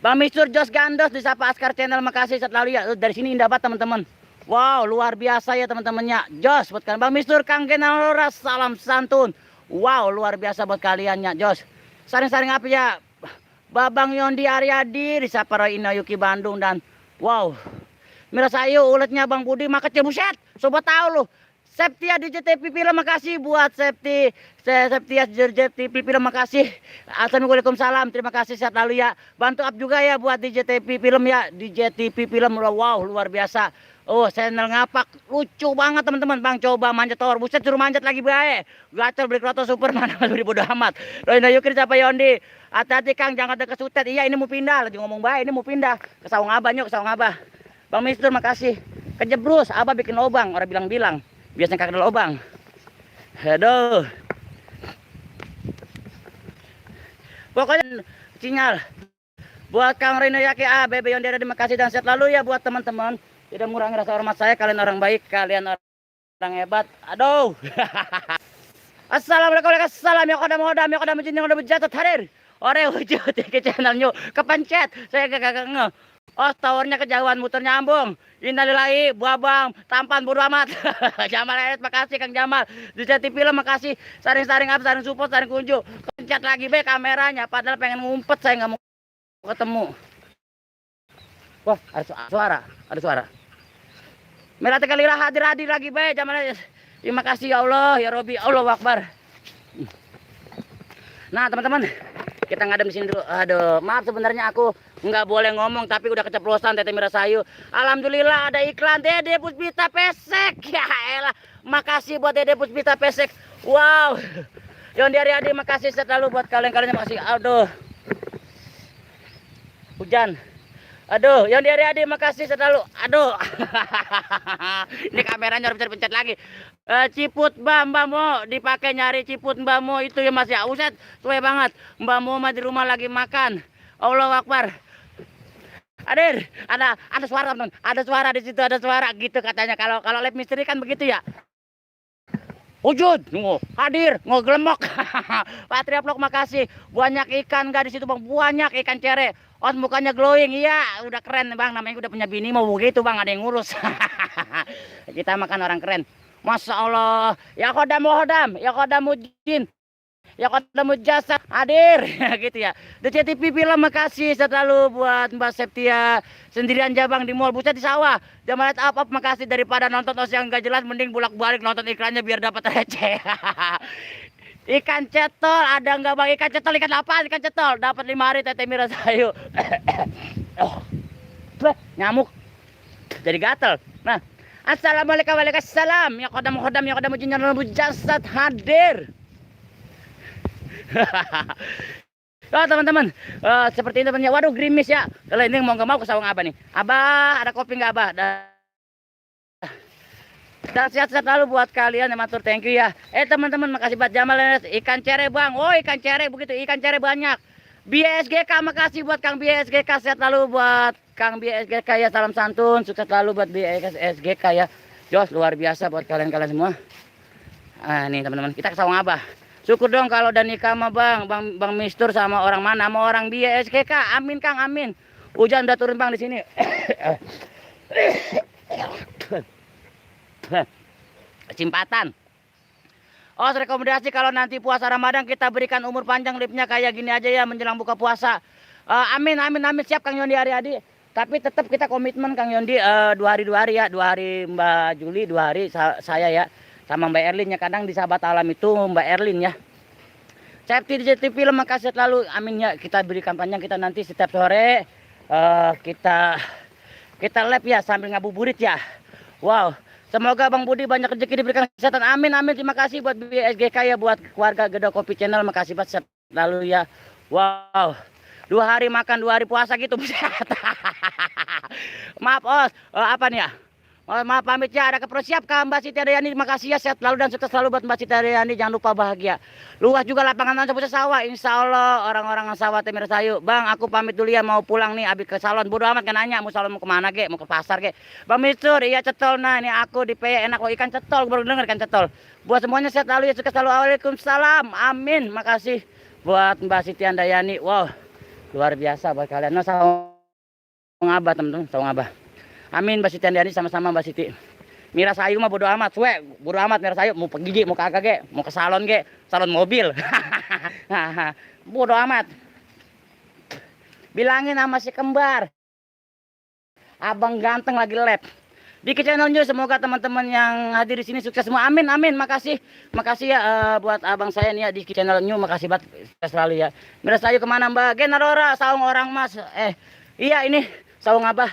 Bang Mistur Jos Gandos disapa Askar Channel, makasih selalu ya. Dari sini indah banget teman-teman. Wow, luar biasa ya teman-temannya. Jos buat kalian. Bang Mistur Kang Genalora, salam santun. Wow, luar biasa buat kaliannya Jos. Saring-saring apa ya. Babang Yondi Aryadi disapa Roy Yuki Bandung dan wow. Mirasayu uletnya Bang Budi makanya buset. Sobat tahu lu. Septia DJTV Film, makasih buat Septia DJTV Film, makasih. Assalamualaikum, salam, terima kasih, sehat lalu ya. Bantu up juga ya buat DJTV Film ya. DJTV Film, wow, luar biasa. Oh, channel ngapak, lucu banget teman-teman. Bang coba manjat tower, buset, suruh manjat lagi bae. Gacor beli kroto Superman, lebih bodo amat. Roy Yoki siapa Yondi? Hati-hati Kang, jangan ada kesutet. Iya, ini mau pindah, lagi ngomong bae, ini mau pindah ke Sawang Abah, nyok, ke Sawang Abah. Bang Mister, makasih. Kejebrus, Abah bikin lobang, orang bilang-bilang. Biasanya kagak ada lobang. Aduh. Pokoknya sinyal. Buat Kang Rino Yaki Bebe Yondera, terima kasih dan sehat lalu ya buat teman-teman. Tidak mengurangi rasa hormat saya, kalian orang baik, kalian orang hebat. Aduh. Assalamualaikum warahmatullahi wabarakatuh. Ya kodam jin yang udah berjatuh hadir. Ore wujud ke channelnya kepencet. Saya kagak nge. Oh, towernya kejauhan, muter nyambung. Innalillahi, buabang, tampan bodo amat. Jamal Enes, makasih Kang Jamal. DJTV Film, makasih. Saring-saring up, saring support, saring kunjung. Kepencet lagi be kameranya, padahal pengen ngumpet, saya nggak mau ketemu. Wah, ada suara. Merah Tegalila hadir lagi be Jamal Enes. Terima kasih ya Allah, ya Robi, Allah Akbar. Nah, teman-teman, kita ngadem di sini dulu. Aduh, maaf sebenarnya aku nggak boleh ngomong tapi udah keceplosan Teteh Mirasayu. Alhamdulillah ada iklan Dede Puspita Pesek. Ya elah, makasih buat Dede Puspita Pesek. Wow. Yon dari Adi makasih selalu buat kalian-kalian, makasih. Aduh. Hujan. Aduh, yang dari Adi makasih selalu. Aduh. Ini kameranya harus pencet lagi. Ciput Mbak Mo dipakai nyari ciput Mbak Mo itu ya Mas ya. Uset, suwe banget. Mbak Mo mah di rumah lagi makan. Allahu Akbar. Ada suara teman, ada suara di situ, ada suara gitu katanya. Kalau live misteri kan begitu ya. Wujud, hadir, ngegelemok. Patria Vlog makasih. Banyak ikan gak di situ bang? Banyak ikan cere. Oh mukanya glowing, iya, udah keren bang. Namanya udah punya bini mau begitu bang, ada yang ngurus. Kita makan orang keren. Masya Allah. Ya kodam, ya kodam mujin. Ya ketemu jasa hadir gitu ya. DCTV Film makasih selalu buat Mbak Septia sendirian jabang di mall, buset di sawah. Jangan lihat apa makasih daripada nonton os yang gak jelas, mending bolak-balik nonton iklannya biar dapat receh. Ikan cetol ada nggak bang? Ikan cetol, ikan apa? Ikan cetol dapat 5 hari Tete Mira sayu. Oh, nyamuk jadi gatel. Nah, assalamualaikum waalaikumsalam. Ya kodam jin jasad hadir. Oh teman-teman, seperti ini temannya. Waduh gerimis ya. Kalau ini mau nggak mau ke sawang Abah nih. Abah, ada kopi nggak Abah? Dan sehat-sehat selalu buat kalian yang matur, thank you ya. Teman-teman makasih buat Jamal ikan cere bang. Oh ikan cere begitu, ikan cere banyak. BSGK makasih buat Kang BSGK, sehat selalu buat Kang BSGK ya, salam santun, sukses selalu buat BSGK ya. Jos luar biasa buat kalian-kalian semua. Nih teman-teman, kita ke sawang Abah. Syukur dong kalau udah nikah sama bang Mistur sama orang mana? Sama orang BSGK. Amin Kang, amin. Hujan udah turun bang di sini. Cimpatan. Oh rekomendasi kalau nanti puasa Ramadan kita berikan umur panjang lipnya kayak gini aja ya menjelang buka puasa. Amin siap Kang Yondi Ariadi. Tapi tetap kita komitmen Kang Yondi 2 hari ya. 2 hari Mbak Juli, 2 hari saya ya. Sama Mbak Erlin ya, kadang di Sahabat Alam itu Mbak Erlin ya. Safety DCTV Film makasih selalu, amin ya. Kita berikan panjang, kita nanti setiap sore kita live ya sambil ngabuburit ya. Wow, semoga Bang Budi banyak rezeki diberikan kesehatan, amin. Terima kasih buat BSGK ya, buat keluarga Geda Kopi Channel, makasih banget selalu ya. Wow, 2 hari makan 2 hari puasa gitu. Maaf Os, apa nih ya? Oh, maaf pamit ya, ada kepersiap ke Mbak Siti Adayani, makasih ya, sehat selalu dan sukses selalu buat Mbak Siti Adayani, jangan lupa bahagia. Luas juga lapangan pusat sawah, insya Allah orang-orang sawah Temir Sayu. Bang aku pamit dulu ya, mau pulang nih abis ke salon, bodo amat kan nanya mau salon mau kemana ge, mau ke pasar ge. Bang Mistur, iya cetol, nah ini aku di PY enak kok ikan cetol, baru denger ikan cetol. Buat semuanya sehat selalu ya, sukses selalu, waalaikumsalam, amin. Makasih buat Mbak Siti Adayani, wow luar biasa buat kalian. Nah sawang Abah teman-teman, sawang Abah. Amin Mbak Siti Andani, sama-sama Mbak Siti. Mira Sayu mah bodo amat, suwe, bodo amat Mira Sayu, mau pergi ge, mau kagak ge, mau ke salon ge, salon mobil. Bodo amat. Bilangin sama si kembar. Abang ganteng lagi lab. Di channel News, semoga teman-teman yang hadir di sini sukses semua. Amin. Makasih ya buat abang saya nih ya di channel News, makasih banget selalu ya. Mira Sayu kemana Mbak? Genarora, saung orang Mas. Iya ini saung Abah.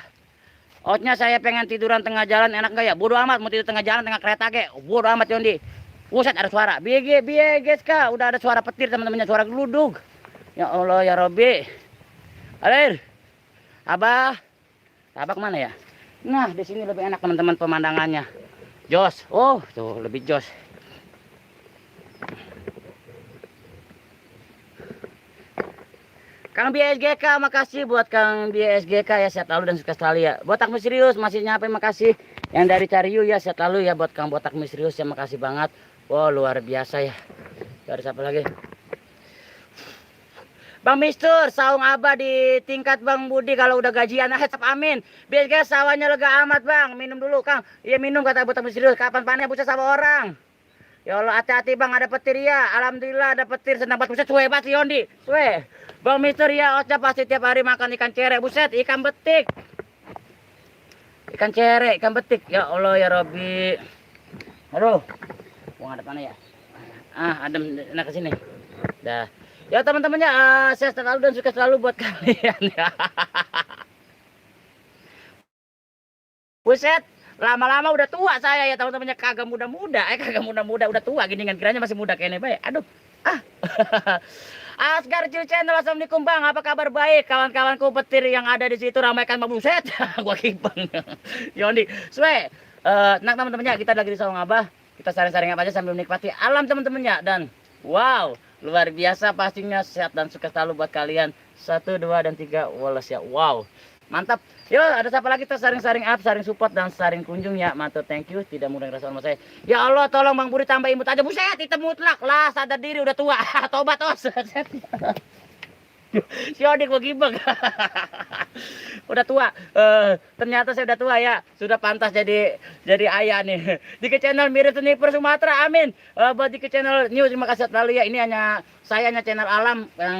Outnya saya pengen tiduran tengah jalan, enak gak ya? Bodo amat mau tidur tengah jalan, tengah kereta ke. Bodo amat Yondi. Buset ada suara. BG kah? Udah ada suara petir teman-temannya, suara geludug. Ya Allah ya Robbi. Alir. Abah kemana ya? Nah di sini lebih enak teman-teman pemandangannya. Jos. Oh tuh lebih jos. Kang BSGK makasih buat Kang BSGK ya, sehat selalu dan sukses selalu ya. Botak misterius masih nyampe, makasih. Yang dari Cariu ya, sehat selalu ya buat Kang Botak misterius ya, makasih banget. Wow luar biasa ya. Dari siapa lagi? Bang Mistur, saung Abah di tingkat Bang Budi kalau udah gajian, amin. BSGK sawahnya lega amat Bang, minum dulu Kang. Iya minum kata Botak misterius, kapan panen buset sama orang. Ya Allah hati-hati Bang, ada petir ya. Alhamdulillah ada petir, senang banget buset, suwe banget Yondi. Suwe. Bang Mister ya, Ocha pasti tiap hari makan ikan cere, buset, ikan betik. Ikan cere, ikan betik. Ya Allah ya Robbi. Aduh. Buang ada mana ya? Adem enak ke sini. Dah. Ya teman-temannya, saya selalu dan sukses selalu buat kalian ya. Buset, Lama-lama udah tua saya ya teman-temannya, kagak muda-muda. Kagak muda-muda, udah tua gini kan, kiranya masih muda kayaknya baik. Aduh. Ah. Asgar Cil Channel, assalamualaikum bang, apa kabar? Baik, kawan-kawanku petir yang ada di situ ramaikan buset. Gua kibang. Yondi, Swe, tenang teman-temannya, kita lagi di Sawang Abah, kita saring-saring apa aja sambil menikmati alam teman-temannya. Dan wow, luar biasa pastinya, sehat dan sukses selalu buat kalian. 1, 2, dan 3, Wallace ya. Wow, mantap. Yo, ada siapa lagi? Kita saring-saring up, saring support, dan saring kunjung ya. Mantap, thank you. Tidak mudah ngerasa sama saya. Ya Allah, tolong Bang Budi tambah imut aja. Buset, hitam mutlak lah. Sadar diri udah tua. Tobat, os. Si Odik gua gibeng. Udah tua. Ternyata saya udah tua ya. Sudah pantas jadi ayah nih. Diki Channel mirip sniper Sumatera. Amin. Buat Diki Channel News, terima kasih selalu ya. Ini saya hanya channel alam yang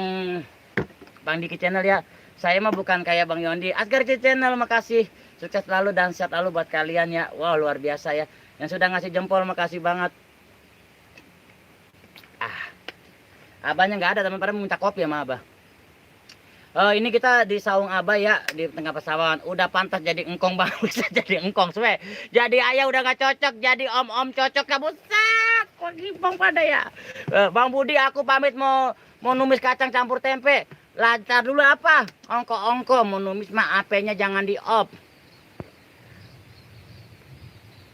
Bang Diki Channel ya. Saya mah bukan kayak Bang Yondi. Asgar Channel, makasih. Sukses selalu dan sehat selalu buat kalian ya. Wow, luar biasa ya. Yang sudah ngasih jempol, makasih banget. Abahnya nggak ada, teman pada minta kopi sama Abah. Ini kita di Saung Abah ya, di tengah pesawahan. Udah pantas jadi engkong bang, bisa jadi engkong, Swe. Jadi ayah udah gak cocok, jadi om-om cocok ya, buset. Kok gibong pada ya. Bang Budi, aku pamit mau numis kacang campur tempe. Lancar dulu apa? Ongko-ongko, mau numis mah AP-nya jangan di off.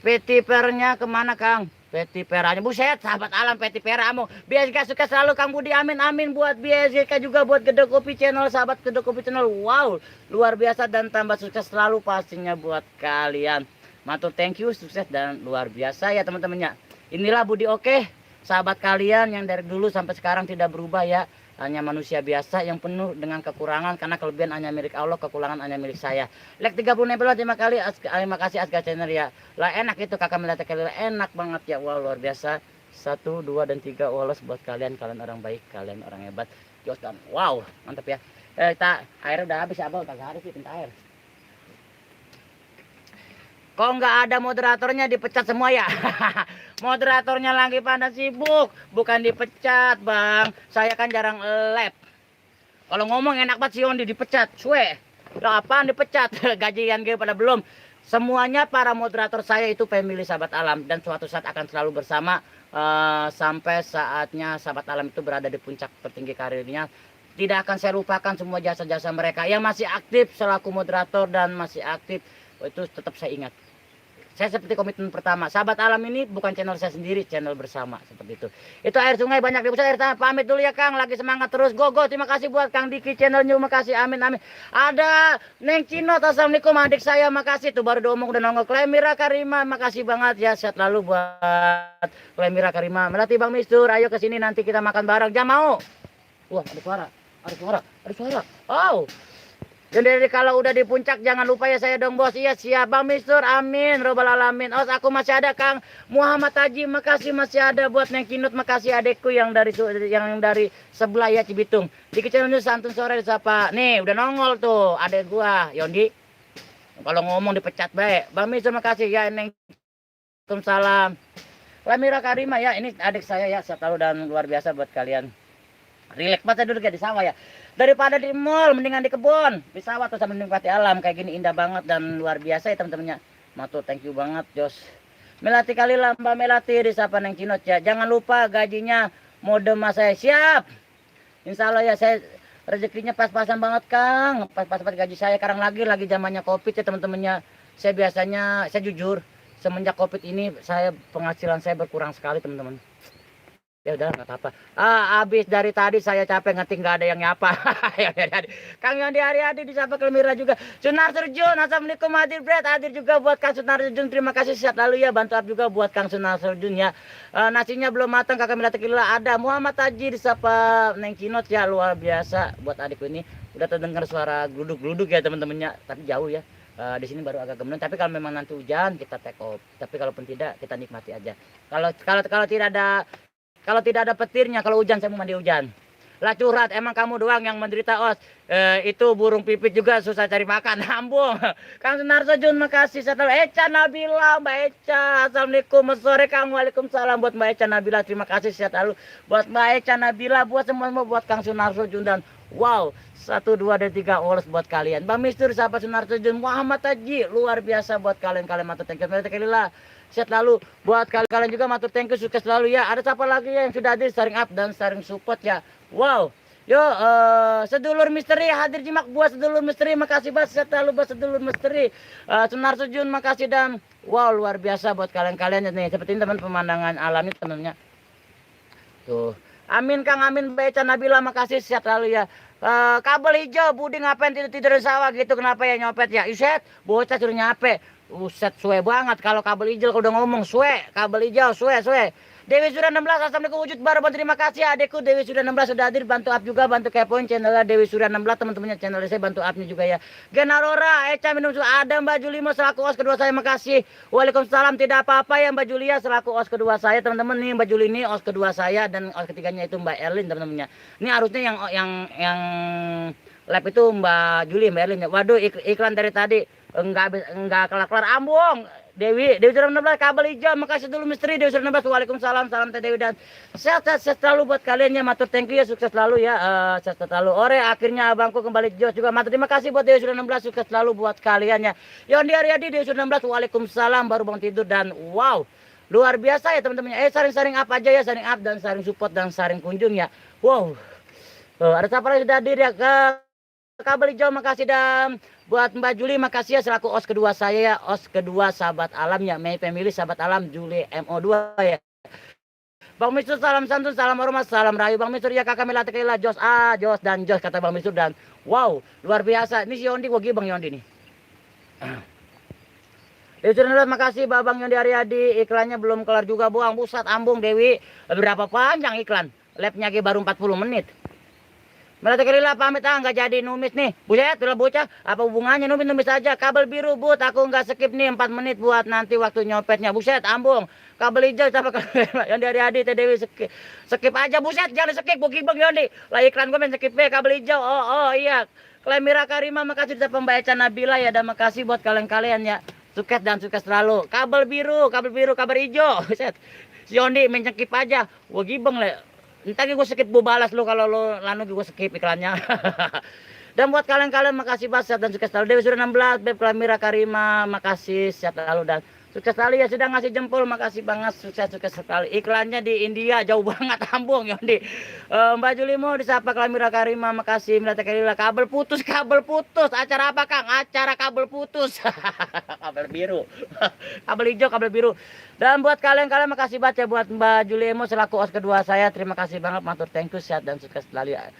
Petipernya kemana Kang? Petiperanya, buset, sahabat alam petiperamu. BSK sukses selalu Kang Budi, amin amin. Buat BSK juga, buat Gede Kopi Channel, sahabat Gede Kopi Channel. Wow, luar biasa dan tambah sukses selalu pastinya buat kalian. Mantul, thank you, sukses dan luar biasa ya teman-temannya. Inilah Budi Oke, sahabat kalian yang dari dulu sampai sekarang tidak berubah ya. Hanya manusia biasa yang penuh dengan kekurangan, karena kelebihan hanya milik Allah, kekurangan hanya milik saya. Like 30 nempel, terima kasih Asgar Channel ya. Lah enak itu kakak melihat kalian, enak banget ya. Wow, luar biasa. 1, 2, dan 3 Wallace buat kalian orang baik, kalian orang hebat. Jos dan wow, mantap ya. Kita air udah habis ya, Abang, kagak habis sih pinta air. Kok nggak ada moderatornya, dipecat semua ya? Moderatornya lagi pada sibuk, bukan dipecat bang. Saya kan jarang live. Kalau ngomong enak banget si Yondi, dipecat. Swe, lah apaan dipecat? Gajian gue pada belum. Semuanya para moderator saya itu family sahabat alam, dan suatu saat akan selalu bersama sampai saatnya sahabat alam itu berada di puncak tertinggi karirnya. Tidak akan saya lupakan semua jasa-jasa mereka yang masih aktif selaku moderator dan masih aktif. Itu tetap saya ingat. Saya seperti komitmen pertama, sahabat alam ini bukan channel saya sendiri, channel bersama, seperti itu. Itu air sungai banyak di pusat air tanah. Pamit dulu ya Kang, lagi semangat terus. Go. Terima kasih buat Kang Diki Channel New, makasih, amin amin. Ada Neng Cinot, assalamualaikum adik saya, makasih tuh baru diomong udah nongol. Klemira Karima, makasih banget ya, sehat lalu buat Klemira Karima. Melati Bang Mistur, ayo ke sini nanti kita makan bareng. Jam mau? Wah, ada suara. Oh. Jadi kalau udah di puncak jangan lupa ya saya dong bos. Iya siap Bang Mistur, amin robbal alamin. Os aku masih ada Kang Muhammad Haji, makasih masih ada. Buat Neng Kinut, makasih adekku yang dari sebelah ya Cibitung. Di Channel santun sore disapa. Nih udah nongol tuh adek gua Yondi. Kalau ngomong dipecat baik. Bang Mistur makasih ya Neng. Waalaikumsalam. Lamira Karima ya, ini adik saya ya, saya tahu dan luar biasa buat kalian. Rileks banget duduk ya di sawah ya. Daripada di mall, mendingan di kebun. Di sawah tuh sambil menikmati alam kayak gini, indah banget dan luar biasa ya teman-temannya. Matur, thank you banget Jos. Melati kali lah Mbak Melati di Sapa Neng Cinot ya. Jangan lupa gajinya mode mas saya siap. Insya Allah ya, saya rezekinya pas-pasan banget Kang. Pas-pasan gaji saya. Sekarang lagi zamannya Covid ya teman-temannya. Saya jujur, semenjak Covid ini penghasilan saya berkurang sekali teman-teman. Ya udah nggak apa-apa. Habis dari tadi saya capek ngetik, nggak ada yang nyapa. Kang Yondi Hari-Hari disapa Kelmira juga. Sunar Serjun, assalamualaikum hadir Brad. Hadir juga buat Kang Sunar Serjun. Terima kasih sehat lalu ya. Bantu up juga buat Kang Sunar Serjun ya. Nasinya belum matang kakak Mila Tequila ada. Muhammad Haji disapa Neng Cinot ya, luar biasa buat adikku ini. Udah terdengar suara gluduk-gluduk ya teman-temannya. Tapi jauh ya. Di sini baru agak gemenon. Tapi kalau memang nanti hujan kita take off. Tapi kalaupun tidak kita nikmati aja. Kalau tidak ada petirnya, kalau hujan saya mau mandi hujan. Lah curhat, emang kamu doang yang menderita Os. Itu burung pipit juga susah cari makan. Hambung. Kang Sunarso Jun, makasih. Eca Nabila, Mbak Eca. Assalamualaikum sore Kang. Waalaikumsalam buat Mbak Eca Nabila. Terima kasih sehat lalu buat Mbak Eca Nabila, buat semua buat Kang Sunarso Jun dan Wow, 1, 2, dan 3 oles buat kalian. Bang Mistur, sahabat Sunarto Jun, Muhammad Haji, luar biasa buat kalian matur thank you. Sehat lalu buat kalian juga matur thank you, sukses selalu ya. Ada siapa lagi ya yang sudah hadir sharing up dan sharing support ya. Wow. Yo, sedulur misteri hadir jimak buat sedulur misteri, makasih banget sehat lalu buat sedulur misteri. Sunarto Jun makasih dan wow luar biasa buat kalian nih. Seperti ini teman pemandangan alamnya teman-teman. Tuh. Amin Kang, amin Baca Nabila, makasih sehat lalu ya. Kabel hijau Budi ngapain tidur di sawah gitu, kenapa ya nyopet ya? Iset, bocah suruh nyape. Uset suwe banget kalau kabel hijau, kalau udah ngomong suwe, kabel hijau suwe. Dewi Surya 16, assalamualaikum wujud baru, terima kasih adekku Dewi Surya 16 sudah hadir, bantu up juga, bantu kepoin channelnya Dewi Surya 16 teman-temannya, channel saya bantu upnya juga ya. Genarora, Eca minum susu, ada Mbak Julimo selaku os kedua saya, makasih. Waalaikumsalam, tidak apa-apa ya Mbak Julia selaku os kedua saya teman-teman nih. Mbak Juli ini os kedua saya dan os ketiganya itu Mbak Erlin teman-temannya. Ini harusnya yang live itu Mbak Juli, Mbak Erlin ya. Waduh iklan dari tadi enggak kelar-kelar ambung. Dewi Surya 16 kabel hijau, makasih dulu misteri Dewi Surya 16. Waalaikumsalam, salam Teh Dewi dan sehat selalu buat kalian ya, matur thank you ya, sukses selalu ya. Sehat selalu. Ore akhirnya abangku kembali jos juga, matur terima kasih buat Dewi Surya 16, sukses selalu buat kalian ya. Yondi Aryadi Dewi Surya 16, waalaikumsalam, baru bangun tidur dan wow luar biasa ya teman-teman. Saring-saring up aja ya, saring up dan saring support dan saring kunjung ya. Wow. Ada siapa lagi sudah hadir ya ke kabel hijau, makasih dan buat Mbak Juli makasih ya selaku os kedua saya ya, os kedua sahabat alam ya, Mei Family sahabat alam Juli MO2 ya. Bang Misur salam santun, salam hormat, salam rayu Bang Misur ya, kakak Melati Kaila Jos dan Jos kata Bang Misur dan wow luar biasa. Ini si Yondi gua Bang Yondi nih. Dewi Surya, makasih Bang Yondi Aryadi, iklannya belum kelar juga buang, pusat ambung Dewi. Berapa panjang iklan? Labnya baru 40 menit. Melati Kelila pamit nggak jadi numis nih. Buset, udah bocah. Apa hubungannya numis aja. Kabel biru but, aku nggak skip nih 4 menit buat nanti waktu nyopetnya. Buset, ambung. Kabel hijau sama yang dari Adi Teh Dewi skip aja. Buset, jangan skip. Buki Bang Yondi. Lah iklan gue main skip kabel hijau. Oh iya. Klemira Karima makasih sudah pembaca Nabila ya, dan makasih buat kalian ya. Sukses dan sukses selalu. Kabel biru, kabel hijau. Buset. Si Yondi main skip aja. Gua gibeng lah. Entar gue skip gue balas lu kalau lu lanu gue skip iklannya. Dan buat kalian makasih banget dan sukses selalu. Dewi Surya 16, Beb Klamira Karima makasih sehat selalu dan sukses sekali ya, sudah ngasih jempol, makasih banget, sukses sekali. Iklannya di India jauh banget ambung Yondi. Mbak Juli mau disapa Klamira Karima, makasih. Melati Kelila kabel putus. Acara apa Kang? Acara kabel putus. Kabel biru. Kabel hijau, kabel biru. Dan buat kalian makasih banget ya buat Mbak Juli Emo selaku os kedua saya. Terima kasih banget, matur thank you, sehat dan sukses selalu ya.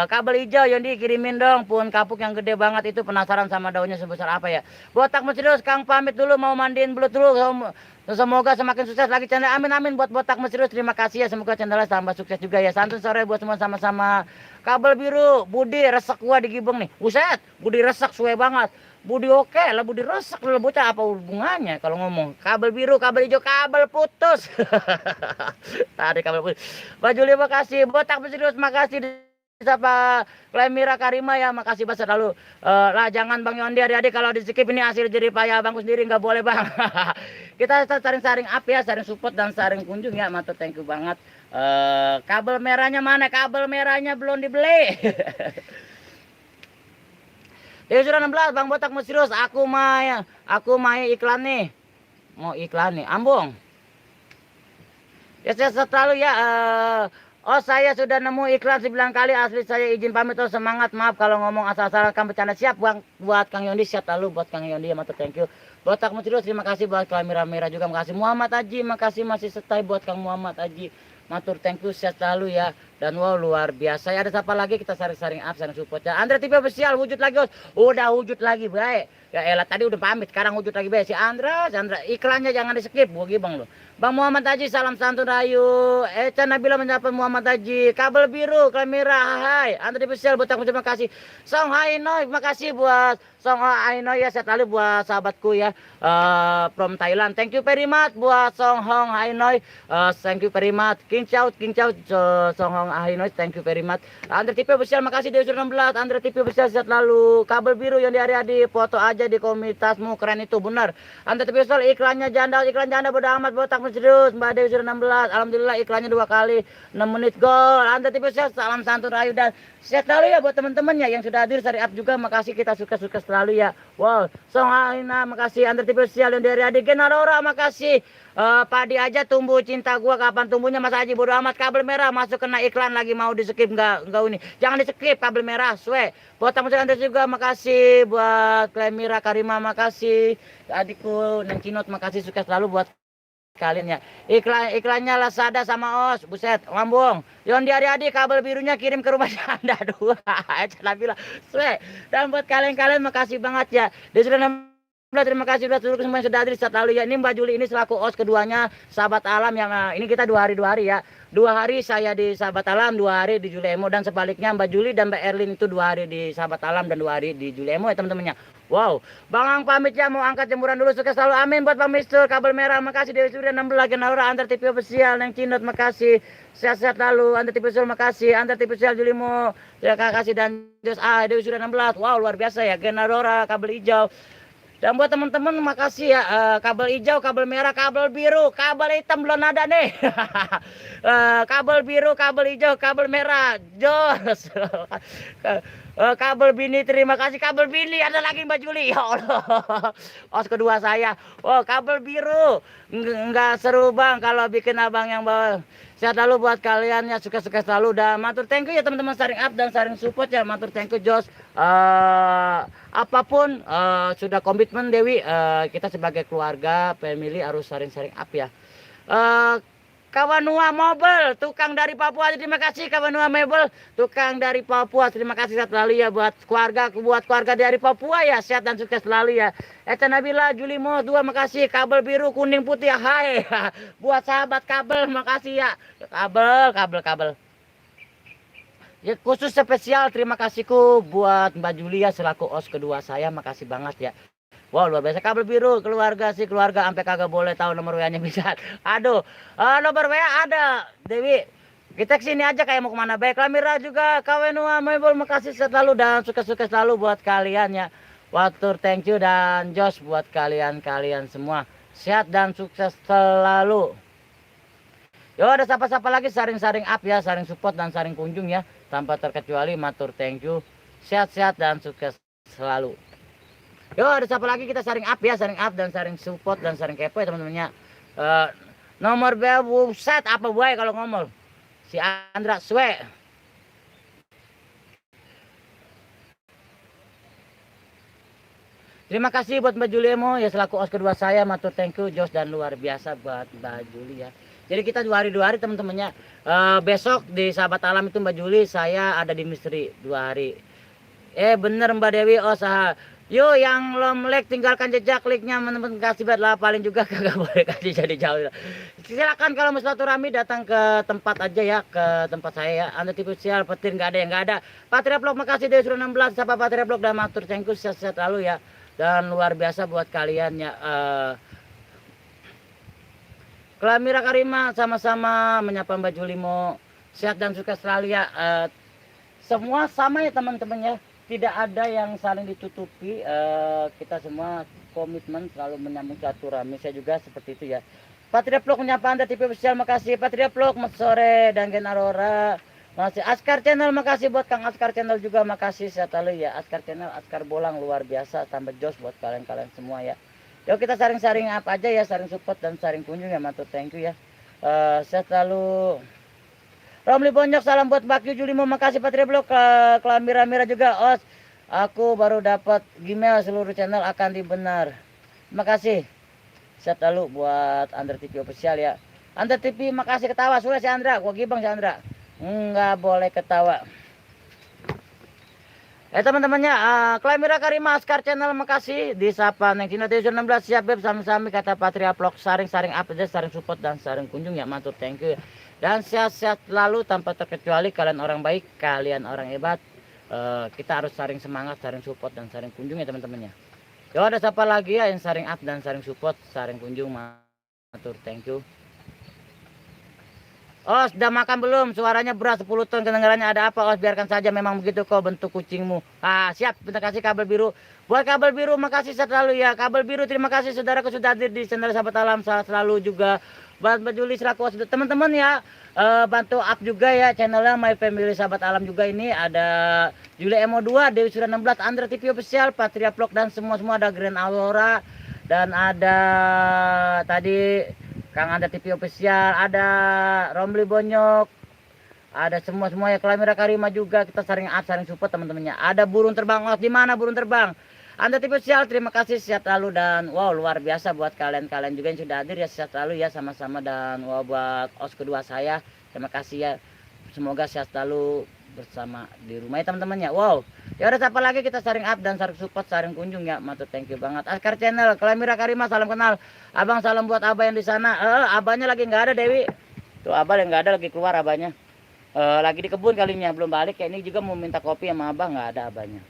Kabel hijau Yondi kirimin dong pun kapuk yang gede banget itu, penasaran sama daunnya sebesar apa ya. Botak Mesirius Kang pamit dulu mau mandiin belut dulu. Semoga semakin sukses lagi channel. Amin buat Botak Mesirius, terima kasih ya, semoga channelnya tambah sukses juga ya. Santun sore buat semua sama-sama. Kabel biru Budi resek gua di Gibeng nih. Buset, Budi resek suwe banget. Budi oke lah, Budi resek lu bocah, apa hubungannya kalau ngomong kabel biru, kabel hijau, kabel putus. Tadi kabel putus. Baju Juli makasih, Botak Mesirius makasih. Siapa Klemira Karima ya, makasih banget selalu. Lah jangan Bang Yondi adik-adik kalau di skip ini hasil jerih payah Bangku sendiri, nggak boleh Bang. Kita saring-saring up ya, saring support dan saring kunjung ya, matur thank you banget. Kabel merahnya mana? Kabel merahnya belum dibeli. Dewi Surya 16 Bang Botak Mesirius, aku mau iklan nih. Mau iklan nih, ambung. Ya saya selalu ya. Oh saya sudah nemu iklan 9 kali, asli saya izin pamit. Oh semangat, maaf kalau ngomong asal-asalan, kan bercanda. Siap Bang, buat Kang Yondi siap lalu buat Kang Yondi ya, matur thank you. Botak Mesirius terima kasih, buat Klamira Merah juga makasih. Muhammad Haji makasih masih stay buat Kang Muhammad Haji, matur thank you, sehat selalu ya. Dan wow luar biasa ya, ada siapa lagi kita saring-saring up, saring support ya. Andre TV official wujud lagi Os, udah wujud lagi baik. Ya elah tadi udah pamit, sekarang wujud lagi baik. Si Andra iklannya jangan di skip, gua Bang lo. Bang Muhammad Haji salam santun rayu. Eca Nabila menyapa Muhammad Haji. Kabel biru Klamira hai. Andre TV official Botak terima kasih. Song hai Noi makasih buat Song Ainoy ya, sehat selalu buat sahabatku ya, from Thailand. Thank you very much buat Song Hong Ainoy. Thank you very much. King Chow Song Hong Ainoy, thank you very much. Andre TV official, makasih Dewi 16. Andre TV official, sehat selalu. Kabel biru yang di hari-hari foto aja di komunitasmu, keren itu benar. Andre TV official, iklan janda bodo amat, botak serius Mbak Dewi 16. Alhamdulillah iklannya 2 kali 6 menit gol. Andre TV official, salam santun rayu dan sehat selalu ya buat teman-temannya yang sudah hadir. Syariat juga makasih, kita suka selalu ya. Wow, Song Aina makasih. Andre TV official yang dari adik Genarora makasih. Padi aja tumbuh cinta gua, kapan tumbuhnya Mas Haji bodo amat. Kabel merah masuk kena iklan lagi, mau di skip enggak ini. Jangan di skip kabel merah, swe. Buat tamu Andre juga makasih, buat Klemira Karima makasih. Adikku Neng Kinot makasih, sukses selalu buat kalian ya. Iklannya Lazada sama OS, buset, lambung. Yon di hari-hari kabel birunya kirim ke rumah Anda 2. Bilang, swe. Dan buat kalian makasih banget ya. Dia sudah terima kasih sudah seluruh semua yang sudah hadir saat lalu ya. Ini Mbak Juli ini selaku OS keduanya sahabat alam yang ini kita 2 hari ya. 2 hari saya di sahabat alam, 2 hari di Juli Emo, dan sebaliknya Mbak Juli dan Mbak Erlin itu 2 hari di sahabat alam dan 2 hari di Juli Emo ya teman-temannya. Wow, Bang Ang pamit ya, mau angkat jemuran dulu, sukses selalu, amin buat Pak Mister. Kabel merah makasih, Dewi Surya 16 lagi Naura, Antar TV official, Neng Cindot makasih, sehat-sehat lalu, Antar TV official makasih, Antar TV official Julimo terima kasih, dan Dewi Surya 16. Wow, luar biasa ya, Genarora kabel hijau. Dan buat teman-teman makasih ya, kabel hijau, kabel merah, kabel biru, kabel hitam belum ada nih. Kabel biru, kabel hijau, kabel merah, jos. Kabel bini terima kasih, kabel bini ada lagi Mbak Juli, ya Allah. Os kedua saya. Oh, kabel biru nggak seru Bang kalau bikin abang yang bawa. Sehat selalu buat kalian ya, suka-suka selalu, dan matur thank you ya teman-teman, sharing up dan sharing support ya, matur thank you Jos. Apapun sudah komitmen Dewi, kita sebagai keluarga family harus sharing up ya. Kawanua Mobile, tukang dari Papua, terima kasih Kawanua Mobile, tukang dari Papua, terima kasih sehat selalu ya buat keluarga dari Papua ya, sehat dan sukses selalu ya. Eta Nabila Julimo 2 makasih, kabel biru kuning putih, hai. Buat sahabat kabel makasih ya, kabel. Ya, khusus spesial terima kasihku buat Mbak Julia selaku OS kedua saya, makasih banget ya. Wow, luar biasa, kabel biru keluarga sampai kagak boleh tahu nomor WA-nya bisa. Aduh, nomor WA ada Dewi. Kita kesini aja kayak mau kemana baik. Lamira juga Kawenua Mebel makasih selalu dan suka-suka selalu buat kalian ya. Watur thank you, dan Jos buat kalian semua. Sehat dan sukses selalu. Yo, ada siapa-siapa lagi sharing up ya, sharing support dan sharing kunjung ya. Tanpa terkecuali matur thank you. Sehat-sehat dan sukses selalu. Yo, ada siapa lagi kita sharing up ya, sharing up dan sharing support dan sharing kepo ya teman-temannya. Nomor website apa buai kalau ngomong. Si Andra Swe. Terima kasih buat Mbak Juliemo ya selaku OS kedua saya, matur thank you Jos, dan luar biasa buat Mbak Juli ya. Jadi kita 2 hari teman-temannya. Besok di Sahabat Alam itu Mbak Juli, saya ada di Misteri 2 hari. Bener Mbak Dewi, yuk yang belum like tinggalkan jejak like-nya, teman-teman kasih buat lapalin juga, kagak boleh kasih jadi jauh. Silakan kalau mau silaturahmi datang ke tempat aja ya, ke tempat saya ya. Anda tipe sial petir nggak ada. Patria Vlog makasih Dewi sudah 16, siapa Patria Vlog dan matur thank you, sehat-sehat lalu ya. Dan luar biasa buat kalian ya. Klamira Karima sama-sama menyapa Mbak Julimo, sehat dan sukses selalu ya. Semua sama ya teman-teman ya, tidak ada yang saling ditutupi. Kita semua komitmen selalu menyambung silaturahmi. Saya juga seperti itu ya. Patria Vlog menyapa Anda TV official, makasih Patria Vlog, sore dan Genarora. Makasih Askar Channel, makasih buat Kang Askar Channel juga, makasih sehat selalu ya. Askar Channel, Askar Bolang luar biasa, tambah jos buat kalian semua ya. Yuk kita sharing apa aja ya, sharing support dan sharing kunjung ya, matur thank you ya. Sehat selalu. Romli Bonyok, salam buat Mbak Julimo, makasih Patria Vlog. Klamira juga OS, aku baru dapat Gmail seluruh channel akan dibenar. Makasih. Sehat selalu buat Andra TV official ya. Andra TV makasih, ketawa sudah si Andra, gua gibang si Andra. Enggak boleh ketawa. Teman-temannya, Klamira Karima Askar Channel makasih. Disapa Neng Cina 16 siap beb, sami-sami kata Patria Vlog, sharing up aja, sharing support dan sharing kunjung ya, matur thank you ya. Dan sehat-sehat lalu tanpa terkecuali, kalian orang baik, kalian orang hebat. Kita harus saling semangat, saling support dan saling kunjung ya teman-teman ya. Yo, ada siapa lagi ya yang saling up dan saling support, saling kunjung, matur thank you. Os, sudah makan belum? Suaranya berat 10 ton kedengarannya, ada apa Os? Biarkan saja, memang begitu kau bentuk kucingmu. Ah, siap, terima kasih kabel biru. Buat kabel biru, makasih selalu ya. Kabel biru, terima kasih saudaraku sudah hadir di channel Sahabat Alam. Selalu juga Mbak Juli selaku host. Teman-teman ya, bantu up juga ya channelnya My Family Sahabat Alam juga. Ini ada Juli Emo 2, Dewi Surya 16, Andra TV Official, Patria Vlog dan semua ada Grand Aurora dan ada tadi Kang Anda TV Official, ada Romli Bonyok, ada semua ya, Klamira Karima juga. Kita saling up, saling support teman-temannya. Ada burung terbang, Os, di mana burung terbang? Anda TV Official, terima kasih, sehat selalu dan wow, luar biasa buat kalian juga yang sudah hadir ya, sehat selalu ya sama-sama. Dan wow, buat Os kedua saya, terima kasih ya. Semoga sehat selalu bersama di rumah ya teman-teman ya. Wow, ya udah, siapa lagi, kita saring up dan saring support, saring kunjung ya, matur thank you banget. Askar Channel, Klamira Karima, salam kenal. Abang salam buat abah yang di sana. Abahnya lagi nggak ada Dewi. Tuh abah yang nggak ada, lagi keluar abahnya. Lagi di kebun kalinya, belum balik. Kayak ini juga mau minta kopi sama abah, nggak ada abahnya.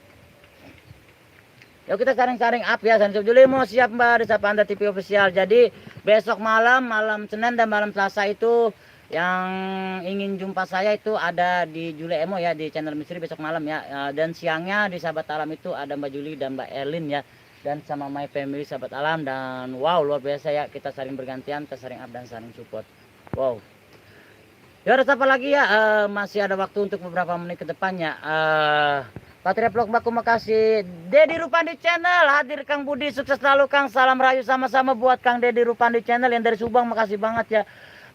Yuk kita saring-saring up ya. Juli mau siap Mbak, di Sapa Anda TV Official. Jadi besok malam Senin dan malam Selasa itu yang ingin jumpa saya itu ada di Juli Emo ya, di channel Misteri besok malam ya. Dan siangnya di Sahabat Alam itu ada Mbak Juli dan Mbak Erlin ya, dan sama My Family Sahabat Alam. Dan wow, luar biasa ya, kita saling bergantian, kita saling up dan saling support. Wow, ya ada apa lagi ya, masih ada waktu untuk beberapa menit ke depannya. Patria Vlog Baku makasih. Dedi Rupandi Channel hadir, Kang Budi sukses selalu Kang, salam rayu sama-sama buat Kang Dedi Rupandi Channel yang dari Subang, makasih banget ya.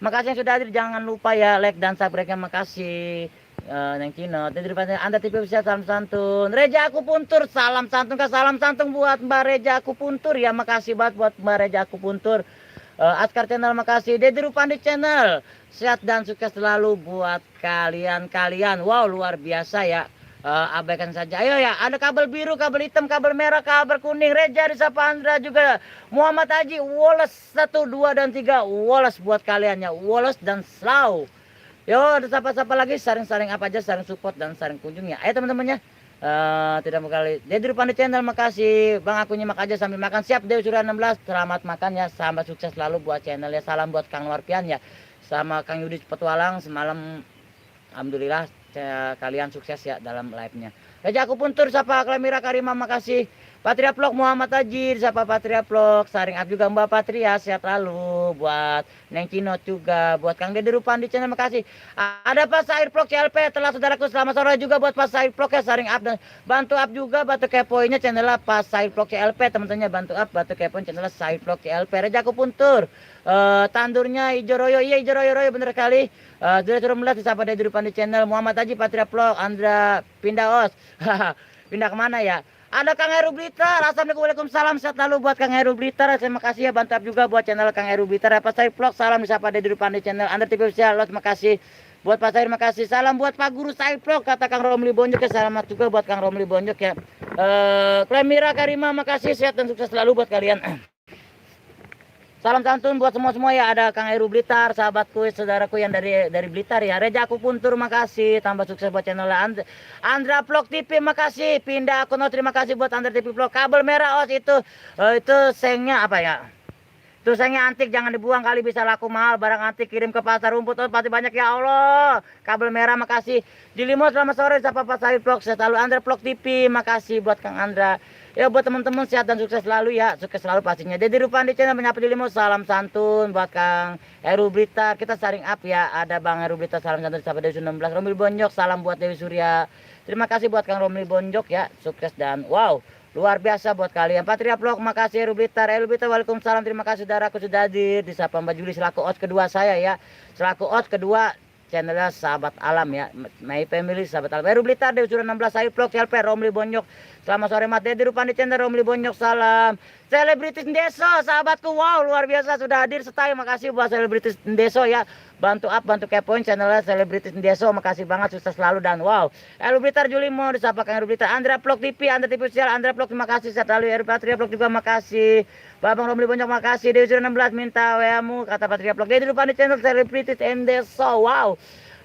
Makasih yang sudah hadir, jangan lupa ya like dan subscribe-nya, makasih. Neng Cino, Dedi Anda TV Official, salam santun. Reja Akupuntur, salam santun Kak, salam santun buat Mbak Reja Akupuntur ya, makasih banget buat Mbak Reja Akupuntur. Askar Channel makasih. Dedi Rupandi Channel, sehat dan sukses selalu buat kalian. Wow, luar biasa ya. Abaikan saja. Ayo ya, ada kabel biru, kabel hitam, kabel merah, kabel kuning. Reja di Sapa Andra juga. Muhammad Haji, Wallace 1, 2 dan 3. Wallace buat kalian ya. Wallace dan Slow. Yo, ada siapa-siapa lagi, saring-saring apa aja, saring support dan saring kunjung ya. Ayo teman-teman ya. Tidak berkali. Dedi Rupandi Channel makasih. Bang, aku nyimak aja sambil makan. Siap, Dewi Surya 16. Selamat makan ya. Sampai sukses selalu buat channel ya. Salam buat Kang Warpian ya. Sama Kang Yudi Petualang semalam. Alhamdulillah kalian sukses ya dalam live-nya. Reja Akupuntur, Sapa Klamira Karima, makasih. Patria Vlog Muhammad Haji, Sapa Patria Vlog, saring up juga Mbak Patria, sehat lalu. Buat Neng Cino juga, buat Kang Dedi Rupandi Channel makasih. Ada Pak Sair Vlog CLP, telah saudaraku, selamat sore juga buat Pak Sair Vlog ya, saring up dan bantu up juga, bantu kepoinnya channelnya Pak Sair Vlog CLP, teman-temannya bantu up, bantu kepoin channelnya Sair Vlog CLP. Reja Akupuntur, tandurnya hijau royo, iya hijau royo bener kali. Sudah melihat di Sapa Dedi Rupandi Channel, Muhammad Haji, Patria Vlog, Andra pindah Os. Pindah kemana ya? Ada Kang Heru Blitar. Assalamualaikum, waalaikumsalam, sehat lalu buat Kang Heru Blitar. Terima kasih ya, bantu juga buat channel Kang Heru Blitar. Pak Sair Vlog, salam di Sapa Dedi Rupandi Channel, Anda TV Official, terima kasih. Buat Pak Sair, makasih. Salam buat Pak Guru Sair Vlog, kata Kang Romli Bonyok ya, selamat juga buat Kang Romli Bonyok ya. Klamira Karima, makasih, sehat dan sukses selalu buat kalian. Salam santun buat semua ya, ada Kang Heru Blitar, sahabatku, saudaraku yang dari Blitar ya. Reja Akupuntur, makasih, tambah sukses buat channel Andra Vlog TV, makasih. Pindah akun, terima kasih buat Andra TV Vlog. Kabel merah Os itu sengnya apa ya? Itu sengnya antik, jangan dibuang kali, bisa laku mahal. Barang antik kirim ke pasar rumput, pasti banyak ya Allah. Kabel merah, makasih. Jilimo, selamat sore, Sapa Pak Sair Vlog, selalu Andra Vlog TV, makasih buat Kang Andra. Ya buat teman-teman, sehat dan sukses selalu ya, sukses selalu pastinya. Dedi Rupandi Channel menyapa Jilimo, salam santun buat Kang Heru Blitar. Kita saring up ya, ada Bang Heru Blitar, salam santun sampai Dewi 16. Romli Bonyok, salam buat Dewi Surya. Terima kasih buat Kang Romli Bonyok ya, sukses dan wow, luar biasa buat kalian. Patria Vlog, makasih. Heru Blitar, waalaikumsalam, terima kasih saudaraku sudah hadir di Sapa Mbak Juli selaku host kedua saya ya, selaku host kedua channelnya Sahabat Alam ya, My Family Sahabat Alam. Heru Blitar, Dewi Surya 16, Sair Vlog CLP, Romli Bonyok, selamat sore Mat. Dedi Rupandi Channel, Romli Bonyok, salam. Selebritis Deso, sahabatku, wow, luar biasa sudah hadir setay, makasih buat Selebritis Deso ya, bantu up, bantu kepoin channelnya Selebritis Deso, makasih banget, sukses selalu dan wow. Heru Blitar, Juli mau disapa Kang Heru Blitar. Andra Vlog TV, Andra TV Official, Andra Vlog, terima kasih, sehat selalu. Heru Patria Vlog juga makasih. Babang Romli Bonyok, makasih. Dewi Surya 16, minta WA-mu, kata Patria Vlog. Dedi Rupandi Channel, Selebritis Deso, wow.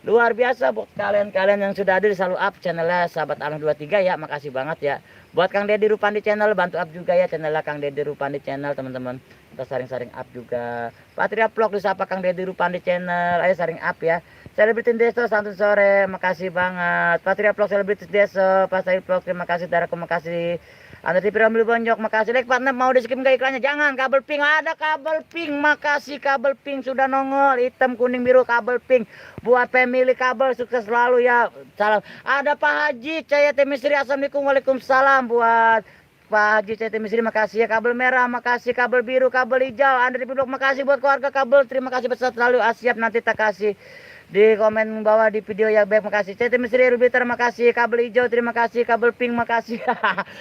Luar biasa buat kalian-kalian yang sudah hadir selalu up channelnya Sahabat Alam 23 ya. Makasih banget ya. Buat Kang Deddy Rupandi channel bantu up juga ya channelnya Kang Deddy Rupandi channel teman-teman. Kita saring-saring up juga. Patria Vlog disapa Kang Deddy Rupandi channel. Ayo saring up ya. Selebritis Deso santun sore. Makasih banget. Patria Vlog Selebritis Deso. Pasai Vlog terima kasih Daraku makasih. Anda TV Romli Bonjok makasih. Like partner mau di skip enggak iklannya? Jangan. Kabel pink ada kabel pink. Makasih kabel pink sudah nongol hitam kuning biru kabel pink. Buat pemilik kabel sukses selalu ya. Salam. Ada Pak Haji Cahaya Temisri. Assalamualaikum waalaikumsalam buat Pak Haji Cahaya Temisri. Makasih ya kabel merah. Makasih kabel biru kabel hijau. Anda TV Blog makasih buat keluarga kabel. Terima kasih besar selalu. Siap nanti tak kasih di komen bawah di video ya baik. Makasih CT Misri Ruby terima kasih kabel hijau terima kasih kabel pink makasih.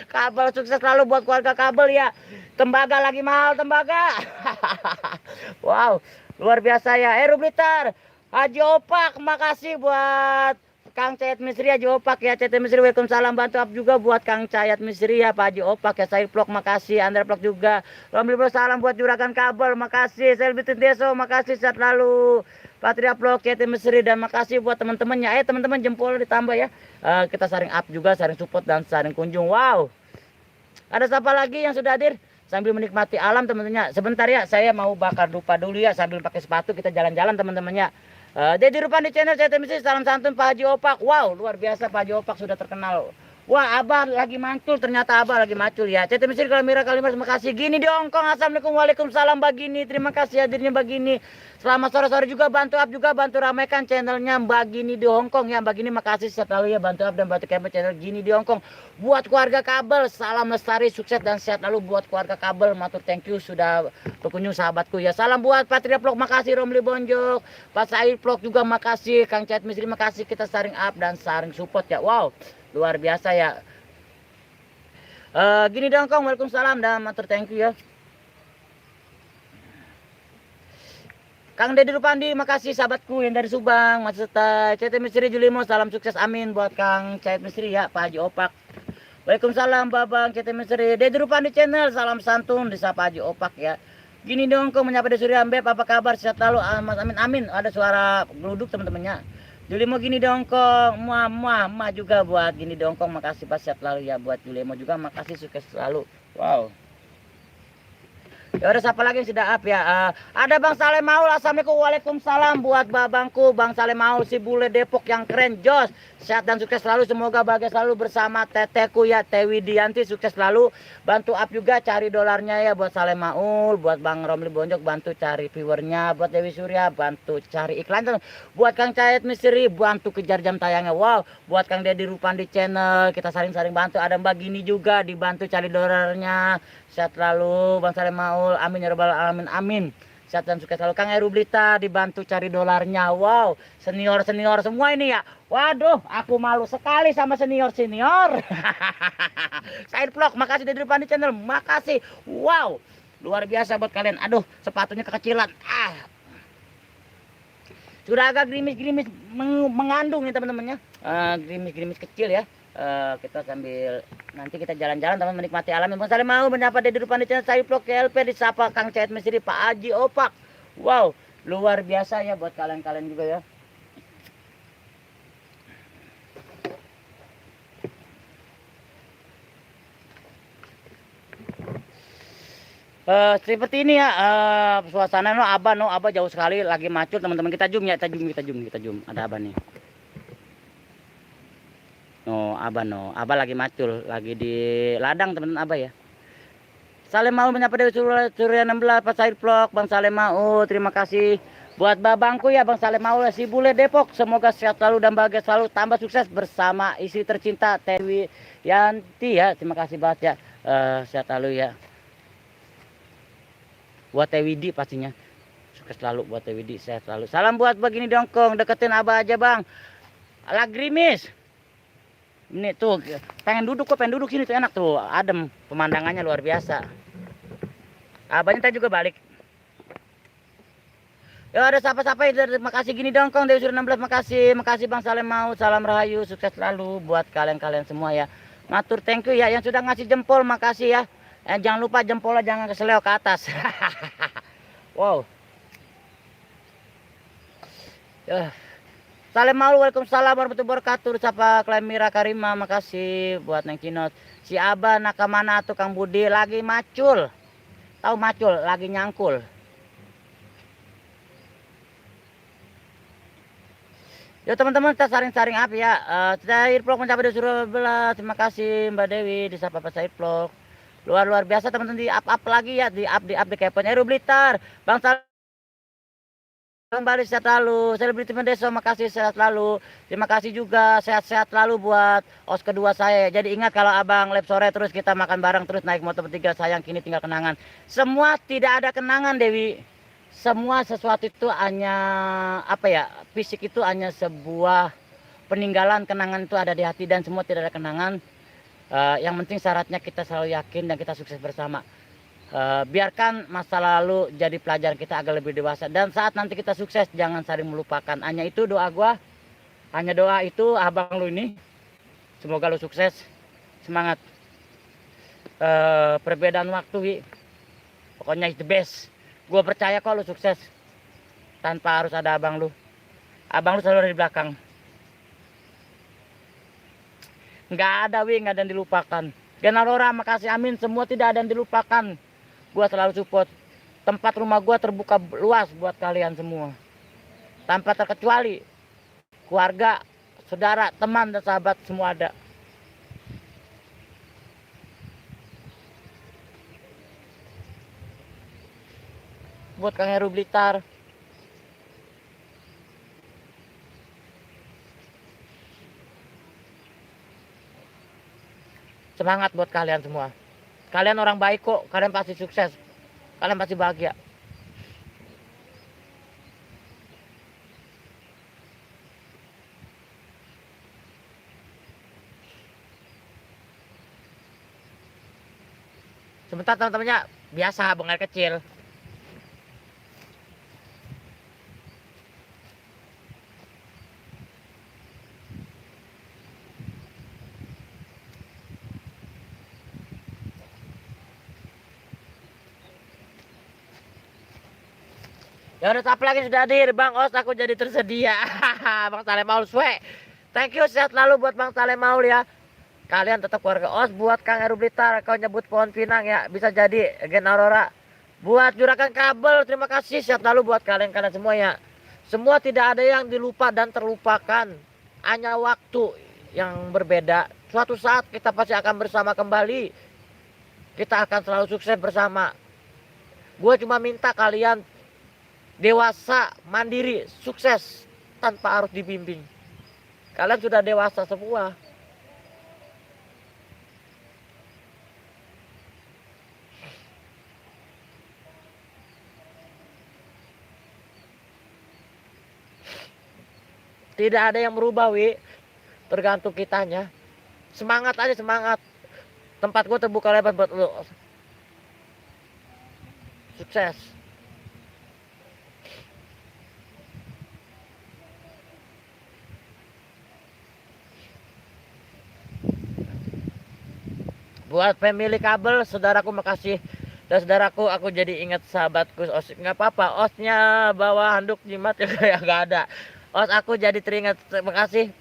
Kabel sukses selalu buat keluarga kabel ya. Tembaga lagi mahal tembaga. Wow luar biasa ya. Rublitar Haji Opak makasih buat Kang Cayat Misri Haji Opak ya. CT Misri waalaikumsalam bantu up juga buat Kang Cayat Misri ya Pak Haji Opak ya. Saya vlog makasih Andra vlog juga. Romli Bro salam buat juragan kabel makasih. Selebritis Deso makasih sehat lalu. Patria Vlog, CT Misri dan makasih buat teman-temannya. Teman-teman jempol ditambah ya. Kita saring up juga, saring support dan saring kunjung. Wow. Ada siapa lagi yang sudah hadir? Sambil menikmati alam teman-temannya. Sebentar ya, saya mau bakar dupa dulu ya sambil pakai sepatu kita jalan-jalan teman-temannya. Deddy Rupandi channel CT Misri salam santun Pak Haji Opak. Wow, luar biasa Pak Haji Opak sudah terkenal. Wah, Abah lagi mancul, ternyata Abah lagi macul ya. CT Misri Kalimira Kalimar, terima kasih. Gini di Hongkong, assalamualaikum waalaikumsalam Bagini. Terima kasih hadirnya Bagini. Selamat sore-sore juga bantu up juga bantu ramaikan channelnya Mbak Gini di Hongkong ya. Mbak Gini makasih selalu ya bantu up dan bantu kami channel Gini di Hongkong. Buat keluarga kabel, salam lestari, sukses dan sehat lalu buat keluarga kabel. Matur thank you sudah berkunjung sahabatku ya. Salam buat Patria Vlog, makasih Romli Bonjok. Pak Said Vlog juga makasih. Kang Cayat Misri makasih. Kita saring up dan saring support ya. Wow. Luar biasa ya. Gini dong Kong, waalaikumsalam dan matur thank you ya. Kang Deddy Rupandi, makasih sahabatku yang dari Subang, Mas Serta, CT Misri Julimo, salam sukses amin buat Kang Cayat Misri ya, Pak Haji Opak. Waalaikumsalam Babang CT Misri, Deddy Rupandi channel, salam santun di Pak Haji Opak ya. Gini dong Kong, menyapa di Surya Ambep, apa kabar? Sehat lalu, Mas amin amin. Ada suara geluduk teman-temannya. Julimo gini dongkong, muah juga buat gini dongkong, makasih Pak sehat lalu ya buat Julimo juga, makasih sukses selalu. Wow. Ya udah siapa lagi yang sudah up ya? Ada Bang Saleh Maul, assalamualaikum waalaikumsalam buat babangku Bang Saleh Maul si bule Depok yang keren jos. Sehat dan sukses selalu, semoga bahagia selalu bersama tetehku ya Teh Widianti, sukses selalu. Bantu up juga cari dolarnya ya buat Saleh Maul, buat Bang Romli Bonjok bantu cari viewernya, buat Dewi Surya bantu cari iklan, buat Kang Cayat Misri bantu kejar jam tayangnya. Wow, buat Kang Deddy Rupandi channel kita saring-saring bantu. Ada Mbak Gini juga dibantu cari dolarnya. Sehat selalu Bang Saleh Maul, amin ya rabbal alamin, amin. Sehat dan sukses selalu. Kang Rublita dibantu cari dolarnya. Wow, senior-senior semua ini ya. Waduh, aku malu sekali sama senior-senior. Said Vlog, makasih Deddy Rupandi channel, makasih. Wow, luar biasa buat kalian. Aduh, sepatunya kekecilan. Sudah agak gerimis-gerimis mengandung nih teman-temannya. Gerimis-gerimis kecil ya. Kita sambil nanti kita jalan-jalan teman menikmati alam. Bang Saleh mau menyapa Deddy Rupandi channel Said Vlog KLP disapa Kang Cayat Misri Pak Haji Opak. Wow, luar biasa ya buat kalian-kalian juga ya. Seperti ini ya suasana Abah jauh sekali lagi macul teman-teman. Kita zoom ya, kita zoom. Ada Abah nih. Abah lagi macul, lagi di ladang teman-teman Abah ya. Saleh mau menyapa Dewi Surya 16 Pak Said Vlog, Bang Saleh mau terima kasih buat babangku ya Bang Saleh mau si bule Depok. Semoga sehat selalu dan bahagia selalu, tambah sukses bersama istri tercinta Teh Widianti ya. Terima kasih banget ya. Sehat selalu ya. Buat Teh Widi pastinya. Sukses selalu buat Teh Widi, sehat selalu. Salam buat begini dongkong, deketin Abah aja Bang. Ala gerimis. Ini tuh pengen duduk sini tuh enak tuh, adem pemandangannya luar biasa. Abahnya tadi juga balik. Ya ada siapa-siapa terima kasih gini dongkong Dewi Surya 16 makasih Bang Saleh mau, salam rahayu, sukses selalu buat kalian semua ya. Matur thank you ya yang sudah ngasih jempol, makasih ya. Jangan lupa jempolnya jangan keseleo ke atas. Wow. Assalamualaikum, waalaikumsalam warahmatullahi wabarakatuh. Sapa klaim Mira Karima, makasih buat Neng Cinot. Si Aba nakamana tuh Kang Budi lagi macul. Tahu macul, lagi nyangkul. Yo teman-teman, kita saring-saring up ya. Cair vlog mencapai 12. Terima kasih Mbak Dewi di Sapa Cair vlog. Luar biasa teman-teman, di up lagi ya, di up di keponya Eru Blitar. Bang kembali sehat lalu, selebriti Mendeso, makasih sehat lalu. Terima kasih juga sehat-sehat lalu buat os kedua saya. Jadi ingat kalau abang lab sore terus kita makan bareng terus naik motor bertiga, sayang kini tinggal kenangan. Semua tidak ada kenangan Dewi. Semua sesuatu itu hanya apa ya? Fisik itu hanya sebuah peninggalan, kenangan itu ada di hati dan semua tidak ada kenangan. Yang penting syaratnya kita selalu yakin dan kita sukses bersama. Biarkan masa lalu jadi pelajaran kita agar lebih dewasa, dan saat nanti kita sukses jangan saling melupakan. Hanya itu doa gua, hanya doa itu abang lu ini. Semoga lu sukses, semangat. Perbedaan waktu Wi, pokoknya it's the best. Gua percaya kok lu sukses tanpa harus ada abang lu. Abang lu selalu ada di belakang. Nggak ada Wi, nggak ada yang dilupakan. Genarora, makasih, amin. Semua tidak ada yang dilupakan. Gua selalu support. Tempat rumah gua terbuka luas buat kalian semua. Tanpa terkecuali. Keluarga, saudara, teman, dan sahabat semua ada. Buat Kang Heru Blitar. Semangat buat kalian semua. Kalian orang baik kok, kalian pasti sukses. Kalian pasti bahagia. Sebentar teman-temannya, biasa buang air kecil. Ya udah, apa lagi sudah hadir Bang Os, aku jadi tersedia. Bang Saleh Maul Swe. Thank you, sehat lalu buat Bang Saleh Maul ya. Kalian tetap keluarga Os. Buat Kang Heru Blitar, kau nyebut pohon pinang ya, bisa jadi Gen Aurora. Buat Juragan Kabel, terima kasih, sehat lalu buat kalian semua ya. Semua tidak ada yang dilupa dan terlupakan. Hanya waktu yang berbeda. Suatu saat kita pasti akan bersama kembali. Kita akan selalu sukses bersama. Gue cuma minta kalian dewasa, mandiri, sukses tanpa harus dibimbing. Kalian sudah dewasa semua. Tidak ada yang merubah Wi, tergantung kitanya. Semangat aja, semangat. Tempat gue terbuka lebar buat lo. Sukses. Buat family kabel, saudaraku makasih. Dan saudaraku, aku jadi ingat sahabatku Os. Nggak apa-apa, Osnya bawa handuk jimat ya kayak nggak ada. Os, aku jadi teringat, terima kasih.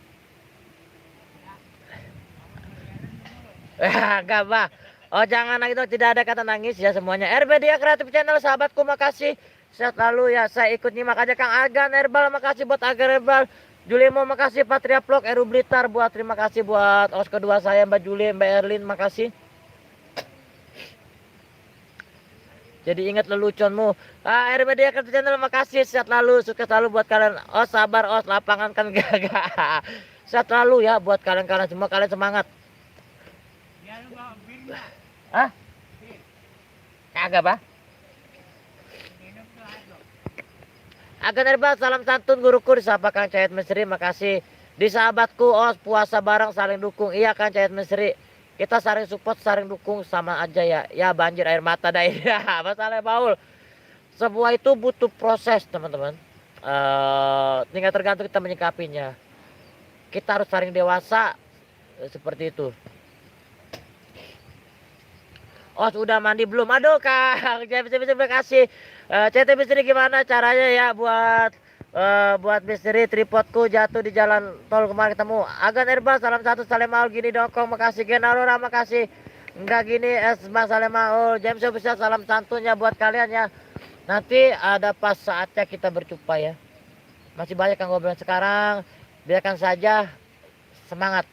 Enggak bah. Oh jangan nangis, tidak ada kata nangis ya semuanya. RBDA Kreatif Channel, sahabatku makasih. Sehat lalu ya, saya ikut nyimak aja. Kang Agan Herbal, makasih buat Agan Herbal. Julimo makasih, Patria Vlog, Eru Blitar buat, terima kasih buat os kedua saya Mbak Juli, Mbak Erlin, makasih. Jadi ingat leluconmu. RBDA Kreatif Channel, makasih, sehat lalu, sukses lalu buat kalian. Os sabar Os, lapangan kan gak. Sehat lalu ya buat kalian semua, kalian semangat. Hah? Kagak bah. Agan Herbal, salam santun guruku, disapa Kang Cahit Mesri, makasih. Di sahabatku Os, puasa bareng saling dukung. Iya Kang Cahit Mesri, kita saling support, saling dukung, sama aja ya. Ya banjir air mata dah ya. Masalah Paul. Semua itu butuh proses teman-teman. Tinggal tergantung kita menyikapinya. Kita harus saling dewasa, seperti itu. Oh sudah mandi belum? Aduh Kang, terima kasih. CTP sendiri gimana caranya ya buat Buat misteri tripodku jatuh di jalan tol kemarin ketemu. Agan Herbal salam satu Salemaul gini dongkong makasih. Gen Aurora makasih. Enggak gini Esma Salemaul. James Official salam santunnya buat kalian ya. Nanti ada pas saatnya kita berjumpa ya. Masih banyak yang ngobrol sekarang. Biarkan saja, semangat.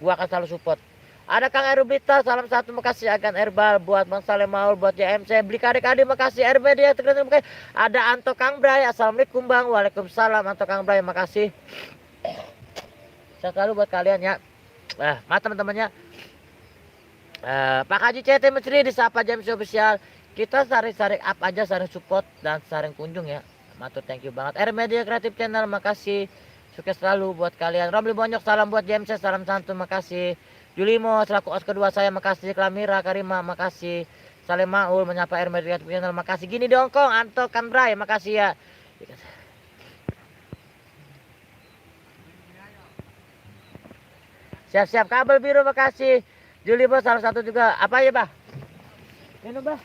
Gua akan selalu support. Ada Kang Erubrita, salam satu makasih. Agan Herbal buat Bang Salemaul, buat JMC, beli adik-adik makasih. RB dia terima kasih. Ada Anto Kang Bray, assalamualaikum Bang. Waalaikumsalam Anto Kang Bray, makasih. Saya selalu buat kalian ya. Teman-temannya. Pak Haji CT Menteri disapa JMC Official. Kita saring-saring up aja, saring support dan saring kunjung ya. Matur thank you banget. R Media Kreatif Channel makasih. Sukses selalu buat kalian. Romli Bonyok salam buat JMC, salam santun makasih. Julimo selaku os kedua saya makasih. Klamira Karima makasih. Salemaul menyapa R Media Kreatif Channel makasih. Gini dongkong Anto Kanbray makasih ya. Siap-siap kabel biru makasih. Julimo salah satu juga. Apa ya bah? Minum bah.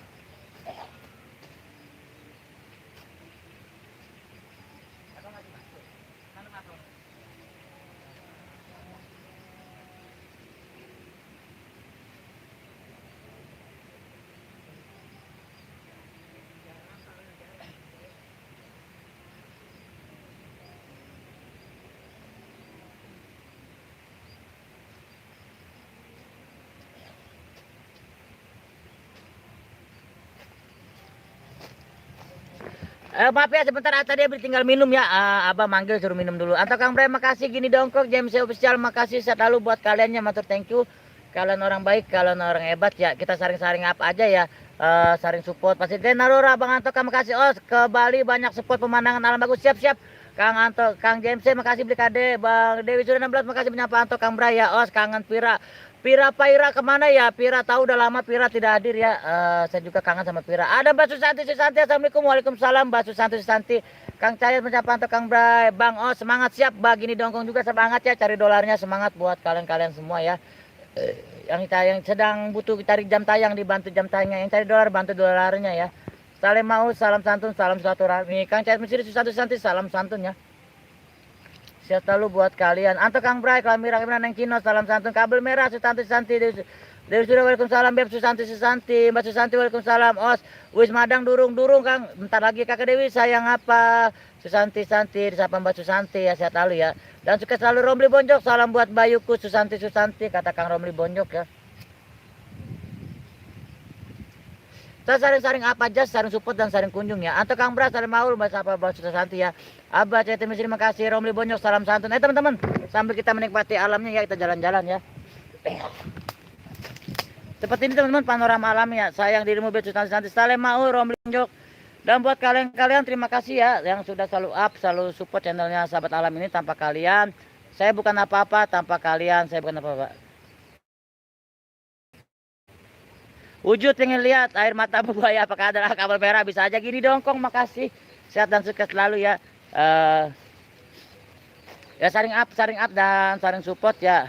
Maaf ya sebentar tadi tinggal minum ya. Abah manggil suruh minum dulu. Atau Kang Bray makasih gini dongkok. James Official makasih selalu buat kaliannya. Matur thank you. Kalian orang baik, kalian orang hebat ya. Kita saring-saring apa aja ya. Saring support pasti. Gen Aurora Bang Anto Kang makasih. Oh ke Bali banyak support pemandangan alam bagus. Siap-siap. Kang Anto, Kang James makasih beli KD. Bang Dewi sudah 16 makasih menyapa Anto Kang Bray ya. Oh kangen Pira. Pira kemana ya? Pira tahu udah lama Pira tidak hadir ya. Saya juga kangen sama Pira. Ada Mbak Susanti. Assalamualaikum. Waalaikumsalam Mbak Susanti. Kang Cahaya menyapa untuk Kang Bray. Bang Oh semangat siap. Begini dongkong juga semangat ya. Cari dolarnya semangat buat kalian semua ya. Yang sedang butuh cari jam tayang dibantu jam tayangnya. Yang cari dolar bantu dolarnya ya. Salemaul salam santun salam silaturahmi. Kang Cahaya Susanti salam santun ya. Sehat selalu buat kalian. Anto Kang Bray, Klamira Neng Cino, salam santun. Kabel merah, Susanti. Dewi Surya, waalaikumsalam. Beb Susanti. Mbak Susanti, waalaikumsalam. Os, Wis Madang, durung Kang. Bentar lagi Kakak Dewi, sayang apa? Susanti, disapa Mbak Susanti ya, sehat selalu ya. Dan sukses selalu Romli Bonjok, salam buat Bayuku, Susanti, kata Kang Romli Bonjok ya. Saya saring-saring apa aja, saring support dan saring kunjung ya. Atau Kang Bras, saling maul, bahasa apa bahasa Santi ya. Abah CT terima kasih. Romli Bonyok, salam santun. Teman-teman, sambil kita menikmati alamnya ya, kita jalan-jalan ya. Seperti ini teman-teman panorama alamnya. Sayang dirimu Bet Santi. Saling maul, Romli Bonyok. Dan buat kalian terima kasih ya yang sudah selalu up, selalu support channelnya Sahabat Alam ini. Tanpa kalian, saya bukan apa-apa. Tanpa kalian, saya bukan apa-apa. Wujud pengen lihat air mata buaya apakah adalah kabel merah bisa aja gini dongkong makasih sehat dan sukses selalu ya. Ya saring up dan saring support ya.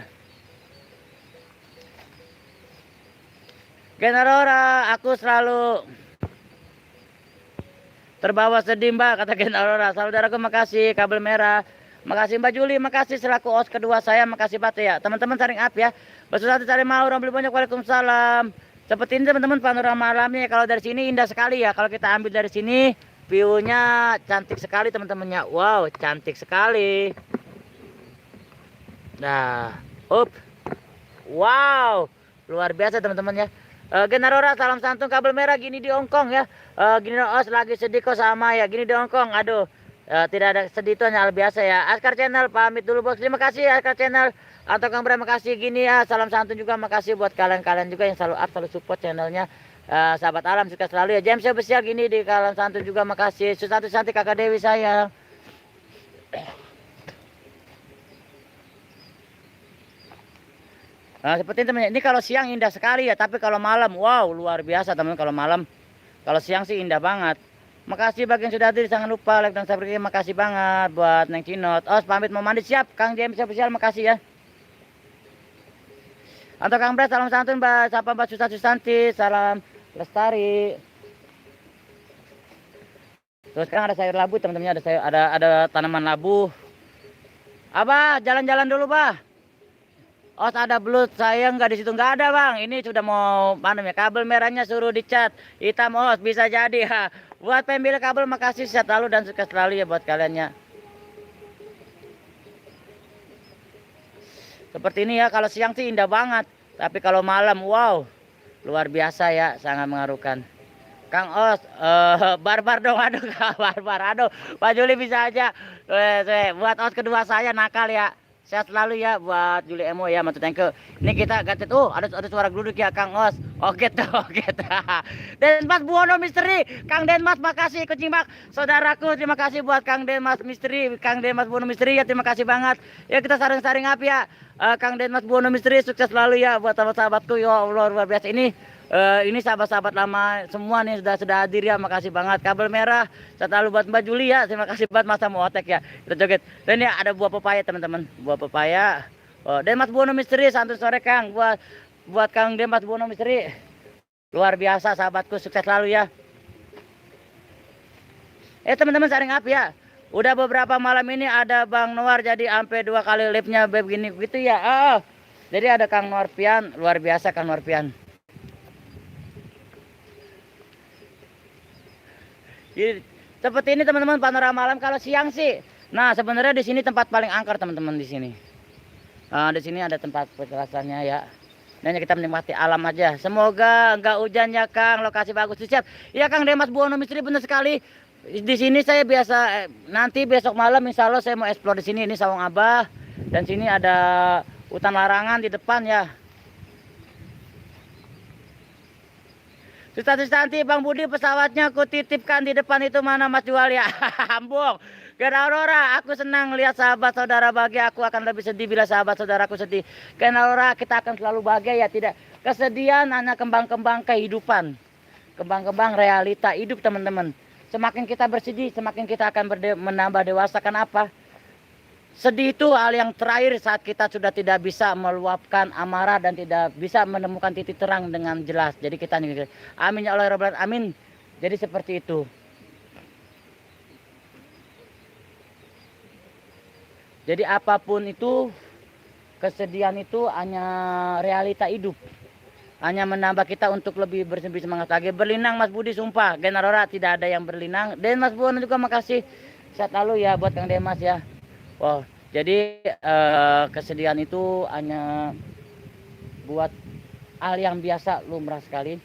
Gen Aurora aku selalu terbawa sedih Mbak kata Gen Aurora. Saudaraku makasih kabel merah. Makasih Mbak Juli, makasih selaku os kedua saya, makasih Pak ya. Teman-teman saring up ya. Bersatu cari mau beli banyak. Waalaikumsalam. Seperti ini teman-teman panorama alamnya. Kalau dari sini indah sekali ya. Kalau kita ambil dari sini view-nya cantik sekali teman-temannya. Wow, cantik sekali. Nah, wow, luar biasa teman-teman ya. Gen Aurora salam santun kabel merah gini di Hongkong ya. Gini os lagi sedih kok sama ya. Gini di Hongkong. Aduh. Tidak ada sedih itu hanya hal biasa ya. Askar Channel pamit dulu bos. Terima kasih Askar Channel. Atau Kang Bray makasih gini ya. Salam santun juga makasih buat kalian juga yang selalu up, selalu support channelnya Sahabat Alam sukses selalu ya. James spesial gini di kalian santun juga makasih. Susanti Kakak Dewi sayang. Nah, seperti teman ini kalau siang indah sekali ya, tapi kalau malam wow luar biasa teman. Kalau malam, kalau siang sih indah banget. Makasih bagi yang sudah hadir, jangan lupa like dan subscribe. Makasih banget buat Neng Cinot. Os pamit mau mandi siap. Kang James spesial makasih ya. Untuk Kang Bras salam santun Mbak, sapa Mbak Susanti, salam lestari. Terus sekarang ada sayur labu teman-teman, ada tanaman labu. Abah, jalan-jalan dulu, Bah. Oh, ada belut, saya nggak di situ, nggak ada bang. Ini sudah mau mana ya, kabel merahnya suruh dicat hitam, oh bisa jadi ha. Buat pembeli kabel makasih, sehat selalu dan sukses selalu ya buat kaliannya. Seperti ini ya, kalau siang sih indah banget, tapi kalau malam wow luar biasa ya, sangat mengharukan. Kang Os, barbar dong, aduh barbar, aduh Pak Juli bisa aja. Buat Os kedua saya nakal ya. Sehat selalu ya buat Juli Emo ya, Matu Tengke. Ini kita ganti tuh, ada suara geluduk ya Kang Os. Oke tuh, oke tuh. Denmas Buwono Misteri, Kang Denmas makasih kucing bak. Saudaraku terima kasih buat Kang Denmas Misteri, Kang Denmas Buwono Misteri ya, terima kasih banget. Ya kita saring-saring apa ya. Kang Denmas Buwono Misteri sukses selalu ya buat sahabat-sahabatku ya Allah luar biasa ini sahabat-sahabat lama semua nih sudah hadir ya, makasih banget. Kabel merah selalu buat Mbak Juli ya, terima kasih buat Mas Motek ya, kita joget. Dan ya ada buah pepaya teman-teman, buah pepaya. Oh, Denmas Buwono Misteri santun sore Kang, buat Kang Denmas Buwono Misteri luar biasa sahabatku, sukses selalu ya. Teman-teman saring up ya. Udah beberapa malam ini ada Bang Noar jadi sampai 2 kali live-nya begini gitu ya. Jadi ada Kang Noar Pian, luar biasa Kang Noar Pian. Jadi, seperti ini teman-teman panorama malam kalau siang sih. Nah, sebenarnya di sini tempat paling angker teman-teman di sini. Di sini ada tempat perkerasannya ya. Dan kita menikmati alam aja. Semoga enggak hujan ya Kang, lokasi bagus siap. Iya Kang Denmas Buwono Misteri benar sekali. Di sini saya biasa nanti besok malam insya Allah saya mau explore di sini. Ini Sawang Abah dan sini ada hutan larangan di depan ya. Sustanti Bang Budi pesawatnya aku titipkan di depan itu mana Mas jual ya. Ambung. Karena Aurora, aku senang lihat sahabat saudara bahagia. Aku akan lebih sedih bila sahabat saudaraku sedih. Karena Aurora, kita akan selalu bahagia ya, tidak. Kesedihan hanya kembang-kembang kehidupan. Kembang-kembang realita hidup teman-teman. Semakin kita bersedih, semakin kita akan menambah dewasa. Kenapa? Sedih itu hal yang terakhir saat kita sudah tidak bisa meluapkan amarah dan tidak bisa menemukan titik terang dengan jelas. Jadi kita amin ya Allah ya Rabbal amin. Jadi seperti itu. Jadi apapun itu, kesedihan itu hanya realita hidup. Hanya menambah kita untuk lebih bersemangat lagi. Berlinang Mas Budi sumpah. Generora tidak ada yang berlinang. Dan Mas Buwono juga makasih. Sehat lalu ya buat Kang Demas ya. Wow, jadi kesedihan itu hanya buat hal yang biasa lumrah sekali.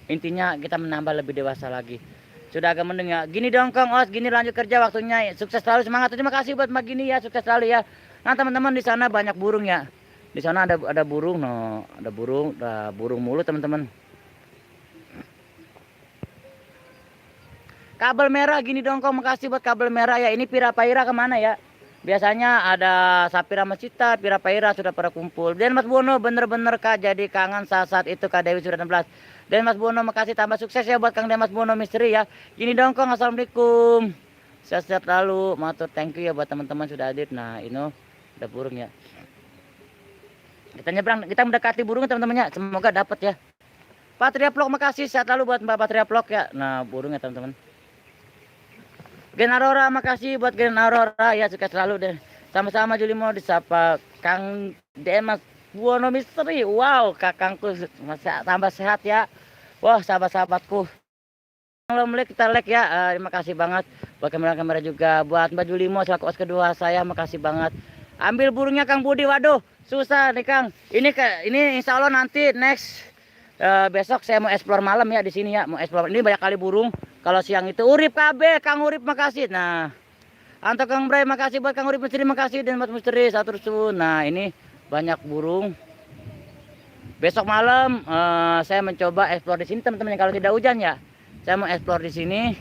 Intinya kita menambah lebih dewasa lagi. Sudah agak mendeng ya. Gini dong Kang Os, gini lanjut kerja waktunya. Sukses selalu, semangat. Terima kasih buat Mbak Gini ya, sukses selalu ya. Nah teman-teman di sana banyak burung ya. Di sana ada burung, no, ada burung mulu teman-teman. Kabel merah gini dong Kang, makasih buat kabel merah ya. Ini Pira-Paira kemana ya? Biasanya ada Sapira Masita, Pira-Paira sudah pada kumpul. Dan Mas Buwono bener-bener Kak jadi kangen saat itu Kak Dewi sudah 16. Dan Mas Buwono makasih tambah sukses ya buat Kang Denmas Buwono Misteri ya. Gini dong Kang, assalamualaikum. Sehat-sehat lalu, matur thank you ya buat teman-teman sudah hadir. Nah ini ada burung ya. Kita nyebrang, kita mendekati burung teman-temannya. Semoga dapat ya. Patria Vlog makasih, sehat lalu buat Mbak Patria Vlog ya. Nah burungnya teman-teman. Gen Aurora makasih buat Gen Aurora ya, sukses selalu deh. Sama-sama Juli mau disapa Kang Denmas Buwono Misteri. Wow, kakangku tambah sehat ya. Wah, sahabat-sahabatku. Kalau like kita like ya. Terima kasih banget buat kamera-kamera juga buat Mbak Juli mau selaku os kedua saya, makasih banget. Ambil burungnya Kang Budi. Waduh, susah nih Kang. Ini insya Allah nanti next besok saya mau explore malam ya di sini ya. Mau explore. Ini banyak kali burung. Kalau siang itu Urip KB, Kang Urip makasih. Nah, Anto Kang Bray makasih buat Kang Urip Misteri makasih dan Mas Misteri satu suun. Nah, ini banyak burung. Besok malam saya mencoba explore di sini teman-teman kalau tidak hujan ya. Saya mau explore di sini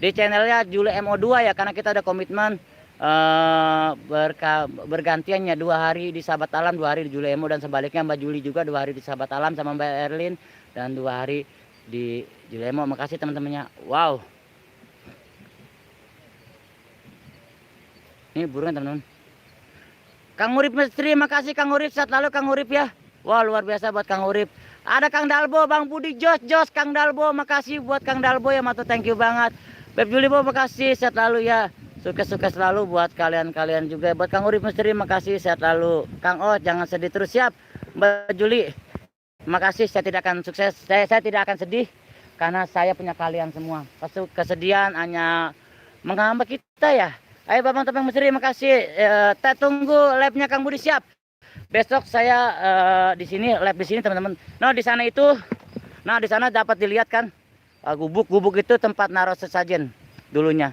di channelnya Juli MO2 ya, karena kita ada komitmen bergantiannya 2 hari di Sahabat Alam, 2 hari di Juli MO dan sebaliknya Mbak Juli juga 2 hari di Sahabat Alam sama Mbak Erlin dan 2 hari di Juli MO. Makasih teman-temannya. Wow. Ini burungnya teman-teman. Kang Urip Misteri makasih Kang Urip, sehat lalu Kang Urip ya. Wah luar biasa buat Kang Urip. Ada Kang Dalbo, Bang Budi, Jos, Kang Dalbo makasih buat Kang Dalbo ya, matur thank you banget. Beb Juli mau makasih, sehat selalu ya. Sukses-sukses selalu buat kalian-kalian juga. Buat Kang Urip Misteri makasih, sehat selalu. Kang Oh jangan sedih terus, siap. Mbak Juli makasih, saya tidak akan sukses. Saya tidak akan sedih karena saya punya kalian semua. Kesedihan hanya menghambat kita ya. Ayo Bapak Topeng Misteri makasih. Kita tunggu labnya Kang Budi, siap. Besok saya di sini lab di sini teman-teman. Nah di sana itu, nah di sana dapat dilihat kan gubuk-gubuk itu tempat naruh sesajen dulunya.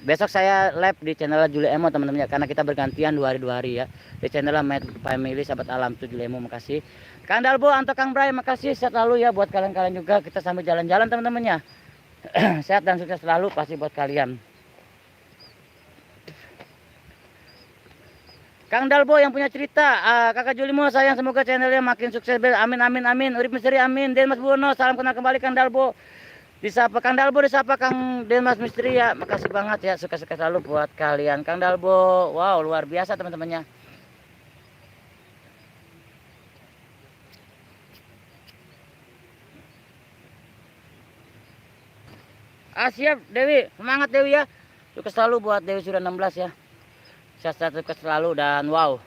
Besok saya live di channel Juli Emo teman-teman ya, karena kita bergantian 2 hari ya. Di channel My Family Sahabat Alam tuh Juli Emo makasih. Kang Dalbo, Anto Kang Bray makasih, sehat selalu ya buat kalian-kalian juga. Kita sambil jalan-jalan teman-teman ya. Sehat dan sukses selalu pasti buat kalian. Kang Dalbo yang punya cerita, Kakak Julimo sayang semoga channelnya makin sukses. Amin amin amin. Urip Misteri amin. Den Mas Buwono salam kenal kembali Kang Dalbo. Disapa Kang Dalbo, disapa Kang Denmas Misteri ya. Makasih banget ya, suka-suka selalu buat kalian. Kang Dalbo, wow luar biasa teman-temannya. Siap Dewi, semangat Dewi ya. Sukses selalu buat Dewi sudah 16 ya. Sehat sukses selalu dan wow.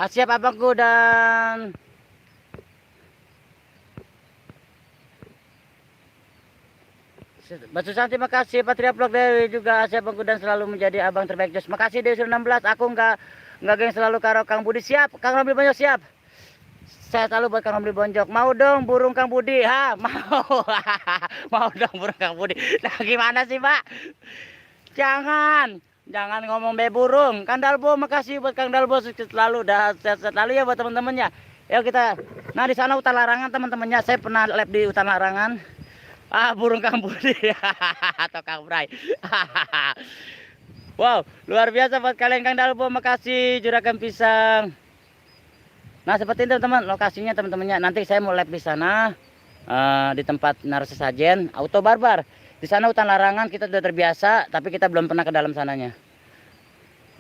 Siap abangku dan Mbak Susan terima kasih. Patria Vlog Dewi juga siap abangku dan selalu menjadi abang terbaik Jos. Makasih Dewi sudah 16. Aku nggak geng selalu karo Kang Budi, siap. Kang Romli Bonjok siap. Saya selalu buat Kang Romli Bonjok. Mau dong burung Kang Budi, ha? Mau. Mau dong burung Kang Budi. Nah gimana sih Pak? Jangan ngomong be burung. Kang Dalbo makasih buat Kang Dalbo, sukses selalu dan sehat selalu ya buat teman-temannya. Yuk kita. Nah di sana hutan larangan teman-temannya. Saya pernah lab di hutan larangan. Burung Kang Budi atau Kang Bray. Wow, luar biasa buat kalian Kang Dalbo, makasih Juragan Pisang. Nah seperti itu teman-teman lokasinya teman-temannya. Nanti saya mau lab di sana di tempat naruh sesajen auto barbar. Di sana hutan larangan, kita sudah terbiasa, tapi kita belum pernah ke dalam sananya.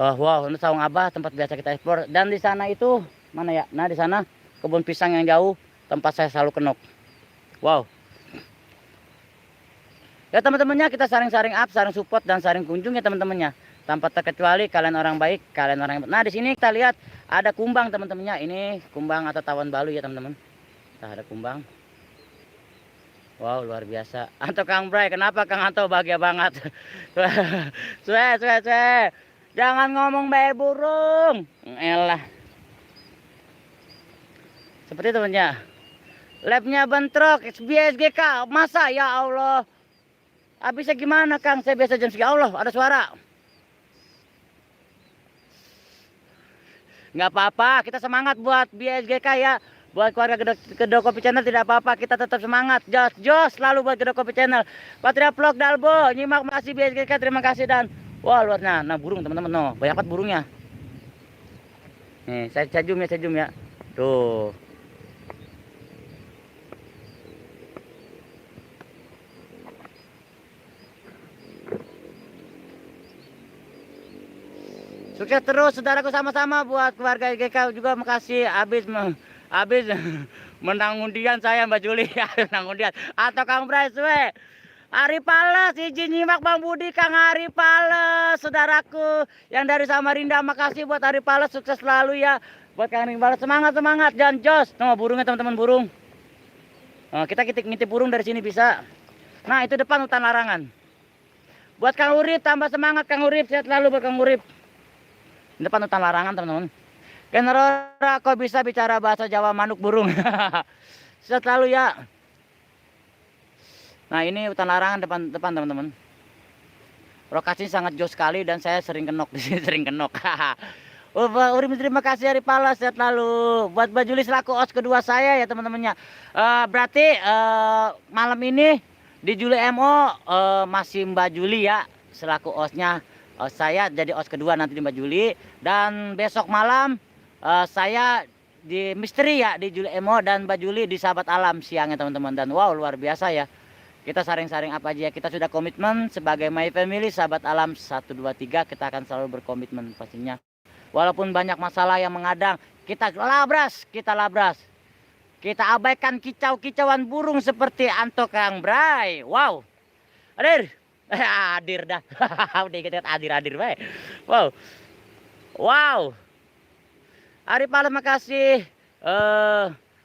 Oh wow, ini Saung Abah tempat biasa kita ekspor. Dan di sana itu mana ya? Nah di sana kebun pisang yang jauh, tempat saya selalu kenok. Wow. Ya teman-temannya kita saring-saring up, saring support dan saring kunjung ya teman-temannya. Tanpa terkecuali kalian orang baik, kalian orang yang... Nah di sini kita lihat ada kumbang teman-temannya. Ini kumbang atau tawon balu ya teman-teman. Nah, ada kumbang. Wow luar biasa. Anto Kang Bray, kenapa Kang Anto bahagia banget? Sue. Jangan ngomong bae burung. Elah. Seperti itu temannya. Labnya bentrok XBSGK. Masa ya Allah. Habisnya gimana Kang? Saya biasa jam segini. Allah ada suara. Nggak apa-apa. Kita semangat buat BSGK ya. Buat keluarga Kedok Kopi Channel tidak apa-apa, kita tetap semangat. Jos selalu buat Kedok Kopi Channel. Patria Vlog Dalbo, nyimak makasih BSGK, terima kasih dan wah luarnya. Nah burung teman-teman, no banyak banget burungnya. Nih saya zoom ya. Tuh. Sukses terus saudaraku, sama-sama buat keluarga GK juga makasih. Habis menang undian saya Mbak Juli. Menang undian atau Kang Bray we. Ari Pales izin nyimak Bang Budi, Kang Ari Pales saudaraku yang dari Samarinda, makasih buat Ari Pales, sukses selalu ya buat Kang Ari Pales, semangat dan jos. Nah burungnya teman-teman burung. Nah, kita ngintip burung dari sini bisa. Nah itu depan hutan larangan. Buat Kang Urip tambah semangat Kang Urip, sehat selalu buat Kang Urip. Depan hutan larangan teman-teman. Kenora kok bisa bicara bahasa Jawa manuk burung. Sehat selalu ya. Nah ini hutan larangan depan teman-teman. Lokasinya sangat jauh sekali dan saya sering kenok di sini, sering kenok. Oh, Urim terima kasih Ari Pala, sehat lalu. Buat Mbak Juli selaku os kedua saya ya teman-temannya. Berarti malam ini di Juli MO masih Mbak Juli ya selaku osnya. Saya jadi os kedua nanti di Mbak Juli. Dan besok malam saya di misteri ya di Juli MO dan Mbak Juli di Sahabat Alam siangnya teman-teman. Dan wow luar biasa ya. Kita saring-saring apa aja. Kita sudah komitmen sebagai My Family Sahabat Alam 1, 2, 3. Kita akan selalu berkomitmen pastinya. Walaupun banyak masalah yang mengadang, kita labras, kita abaikan kicau-kicauan burung seperti Anto Kang Bray. Wow, hadir, hadir dah, udah kita hadir baik. Wow, wow, Ari Pala makasih.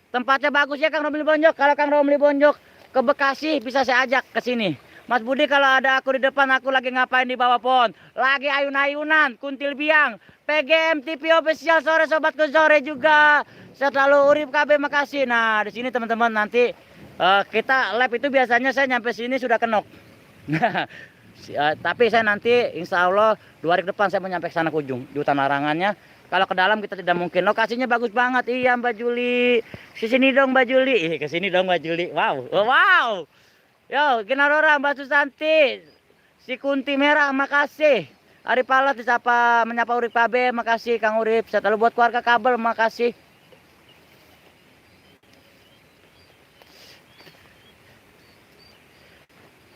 Tempatnya bagus ya Kang Romli Bonjok. Kalau Kang Romli Bonjok ke Bekasi bisa saya ajak ke sini. Mas Budi kalau ada aku di depan, aku lagi ngapain di bawah pohon? Lagi ayun-ayunan, kuntil biang. PGM TV official sore sobatku sore juga. Selalu Urip KB makasih. Nah di sini teman-teman nanti kita live itu biasanya saya nyampe sini sudah kenok. Tapi saya nanti insya Allah 2 hari ke depan saya mau nyampe ke sana ke ujung di hutan larangannya. Kalau ke dalam kita tidak mungkin. Lokasinya bagus banget. Iya Mbak Juli. Kesini dong Mbak Juli. Kesini dong Mbak Juli. Wow, wow. Yo, Ginarora, Mbak Susanti, si Kunti Merah, makasih. Ari Pala disapa menyapa Urip KB, makasih Kang Urip. Saya buat keluarga kabel, makasih.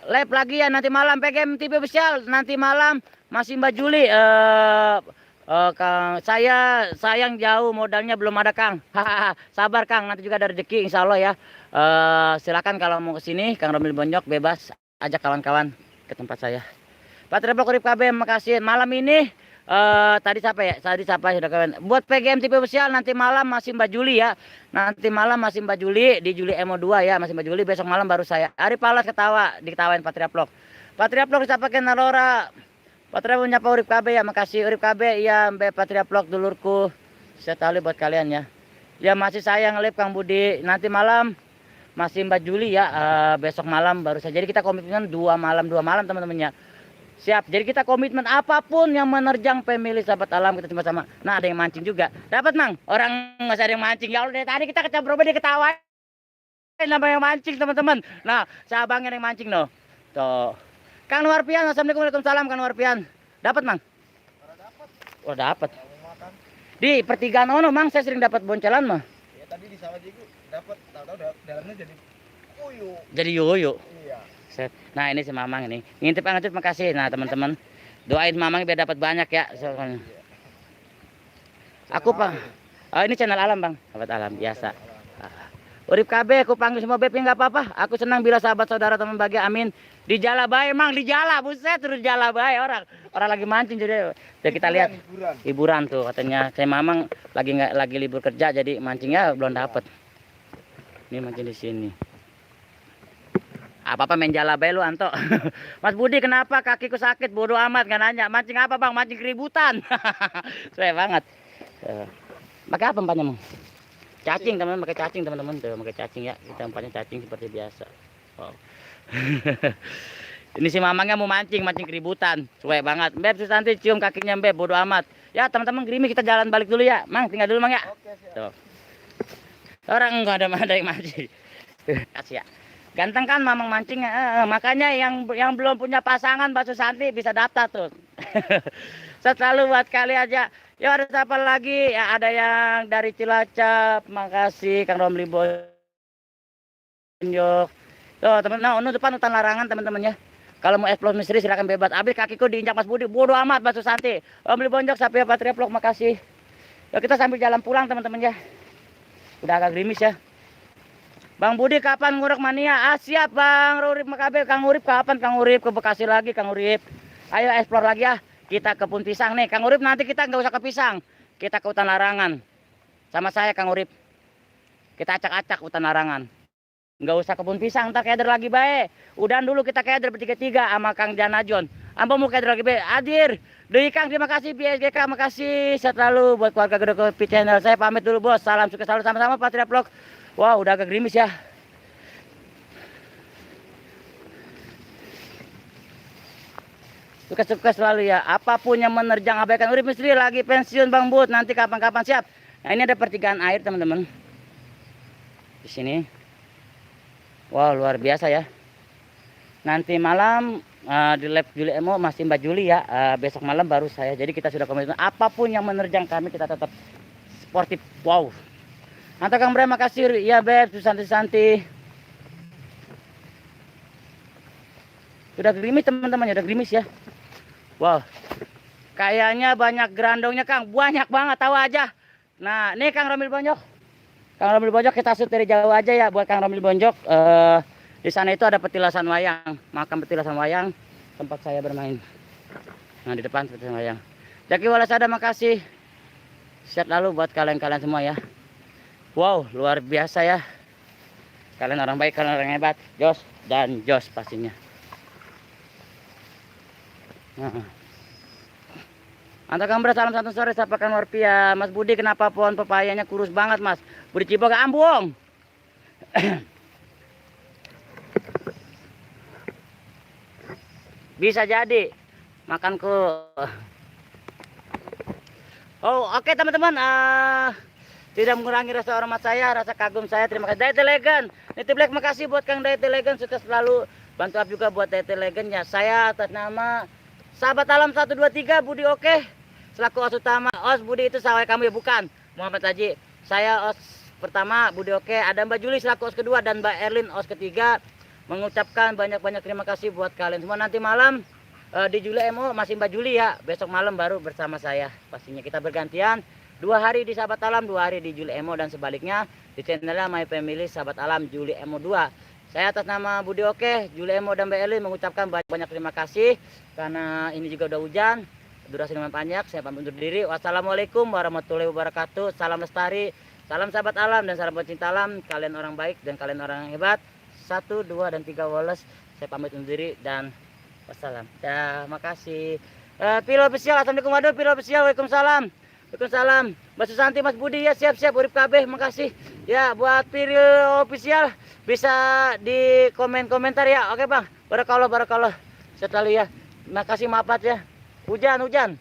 Live lagi ya nanti malam PGM TV official. Nanti malam masih Mbak Juli. Kang, saya sayang jauh modalnya belum ada Kang. Sabar Kang, nanti juga ada rezeki insya Allah ya. Silakan kalau mau ke sini Kang Romli Bonjok bebas ajak kawan-kawan ke tempat saya. Pak Triplok Urip KB makasih. Malam ini tadi siapa ya? Tadi siapa sudah kawan. Buat PGM TV official nanti malam masih Mbak Juli ya. Nanti malam masih Mbak Juli di Juli MO2 ya, masih Mbak Juli. Besok malam baru saya. Ari Palas ketawa, diketawain Pak Triplok. Pak Triplok disapakan Nalora. Patria menyapa Urip KB ya, makasih Urip KB ya, Mbak Patria Vlog dulurku. Saya tahu buat kalian ya. Ya masih saya nge-live Kang Budi. Nanti malam masih Mbak Juli ya, besok malam baru saja. Jadi kita komitmen 2 malam teman-temannya. Siap. Jadi kita komitmen apapun yang menerjang family Sahabat Alam kita sama-sama. Nah, ada yang mancing juga. Dapat, Mang. Orang nggak ada yang mancing. Ya Allah, dari tadi kita kecabroba dia ketawain nama yang mancing, teman-teman. Nah, sahabangnya yang mancing no. Tuh. Kang Warpian, assalamualaikum, waalaikumsalam Kang Warpian. Dapat Mang? Oh dapat. Di pertigaan ono Mang, saya sering dapat boncelan mah. Ya tadi di sawah juga dapat, tahu-tahu dalamnya jadi yuyu. Jadi yuyu. Iya. Set. Nah ini si Mamang ini. Ngintip ngintip makasih. Nah teman-teman doain Mamang biar dapat banyak ya. Soalnya. Aku Pak. Oh ini channel alam Bang, sahabat alam biasa. Urip KB aku panggil semua beb nggak apa-apa. Aku senang bila sahabat saudara teman bahagia. Amin. Di jala bae Mang, di jala buset terus jala bae orang lagi mancing jadi kita lihat hiburan tuh katanya. Saya Mamang lagi libur kerja jadi mancingnya belum dapat. Ini mancing di sini. Apa-apa main jala bae lu Anto. Mas Budi kenapa kakiku sakit bodoh amat nggak nanya. Mancing apa Bang? Mancing keributan. Saya banget. Pakai apa empatnya Mang? Cacing teman-teman, pakai cacing teman-teman tuh, pakai cacing ya. Kita empatnya cacing seperti biasa. Wow. Ini si Mamangnya mau mancing keributan. Suwe banget. Beb nanti cium kakinya Beb, bodo amat. Ya teman-teman Grimi kita jalan balik dulu ya. Mang tinggal dulu Mang ya. Oke, siap. Tuh. Orang enggak ada yang mancing. Kasih ya. Ganteng kan Mamang mancing. Makanya yang belum punya pasangan Mbak Susanti bisa daftar tuh. Selalu buat kali aja. Ya ada siapa lagi? Ya, ada yang dari Cilacap. Makasih Kang Romli Bonjok. Tuh teman-teman, nah, depan hutan larangan teman-teman ya. Kalau mau explore misteri silakan bebas. Abis kakiku diinjak Mas Budi, bodoh amat Mbak Susanti. Romli Bonjok, Sapia Patria Vlog, makasih. Ya kita sambil jalan pulang teman-teman ya. Udah agak gerimis ya. Bang Budi kapan ngurek mania? Siap Bang Urip Makabe. Kang Urip kapan Kang Urip ke Bekasi lagi Kang Urip. Ayo explore lagi ya. Kita ke Kebun Pisang nih. Kang Urip nanti kita nggak usah ke Pisang. Kita ke hutan larangan. Sama saya Kang Urip. Kita acak-acak hutan larangan. Nggak usah Kebun Pisang, ntar keder lagi baik. Udah dulu kita keder bertiga-tiga sama Kang Janajon. Ambo mau keder lagi baik. Hadir. Doi Kang terima kasih, BSGK makasih. Sehat lalu buat keluarga Gede Kopi Channel. Saya pamit dulu bos. Salam sukses selalu sama-sama Patria Vlog. Wow udah agak gerimis ya. Sukses selalu ya. Apapun yang menerjang abaikan. Urip misteri lagi pensiun Bang Bud. Nanti kapan-kapan siap. Nah ini ada pertigaan air teman-teman. Di sini. Wow luar biasa ya. Nanti malam di lab Juli Emo masih Mbak Juli ya. Besok malam baru saya. Jadi kita sudah komitmen. Apapun yang menerjang kami kita tetap sportif. Wow. Mantap Kang Bram, makasih. Ya Beb, Susanti. Sudah gerimis teman-teman, udah gerimis ya. Wow. Kayaknya banyak gerandongnya Kang, banyak banget tahu aja. Nah, nih Kang Romil Bonjok. Kang Romil Bonjok kita shoot dari jauh aja ya buat Kang Romil Bonjok. Di sana itu ada petilasan wayang, makam petilasan wayang tempat saya bermain. Nah, di depan petilasan wayang. Jaki Walasada makasih. Sehat lalu buat kalian-kalian semua ya. Wow, luar biasa ya. Kalian orang baik, kalian orang hebat. Jos dan Jos pastinya. Antar Kambra, salam satu sore, sapa Kang Warpia. Mas Budi, kenapa pohon pepayanya kurus banget Mas? Budi Ciboga Ambung. Bisa jadi makanku. Oh oke teman-teman, tidak mengurangi rasa hormat saya, rasa kagum saya. Terima kasih Dayte Legend. Niti Black makasih buat Kang Dayte Legend, sukses selalu. Bantu up juga buat Dayte Legendnya. Saya atas nama Sahabat Alam 123 Budi Oke selaku os utama. Os Budi itu sawai kamu ya, bukan Muhammad Haji. Saya os pertama Budi Oke, ada Mbak Juli selaku os kedua dan Mbak Erlin os ketiga. Mengucapkan banyak-banyak terima kasih buat kalian semua. Nanti malam di Juli Emo masih Mbak Juli ya. Besok malam baru bersama saya. Pastinya kita bergantian 2 hari di Sahabat Alam, 2 hari di Juli Emo, dan sebaliknya di channelnya My Family Sahabat Alam Juli Emo 2. Saya atas nama Budi Oke, Juli Emo dan Mbak Erlin mengucapkan banyak terima kasih. Karena ini juga udah hujan, durasi lumayan panjang, saya pamit undur diri. Wassalamualaikum warahmatullahi wabarakatuh. Salam lestari, salam sahabat alam, dan salam pecinta alam. Kalian orang baik dan kalian orang hebat. 1, 2, dan 3 Wallace. Saya pamit undur diri dan wassalam. Ya, makasih. Pilo official, assalamualaikum. Waduh, Pilo official, waalaikumsalam. Waalaikumsalam. Mbak Susanti, Mas Budi ya, siap-siap. Urip KB, makasih. Ya, buat Pilo official bisa di komentar ya. Oke Bang, barakallah. Setelah ya. Makasih, maaf ya. Hujan.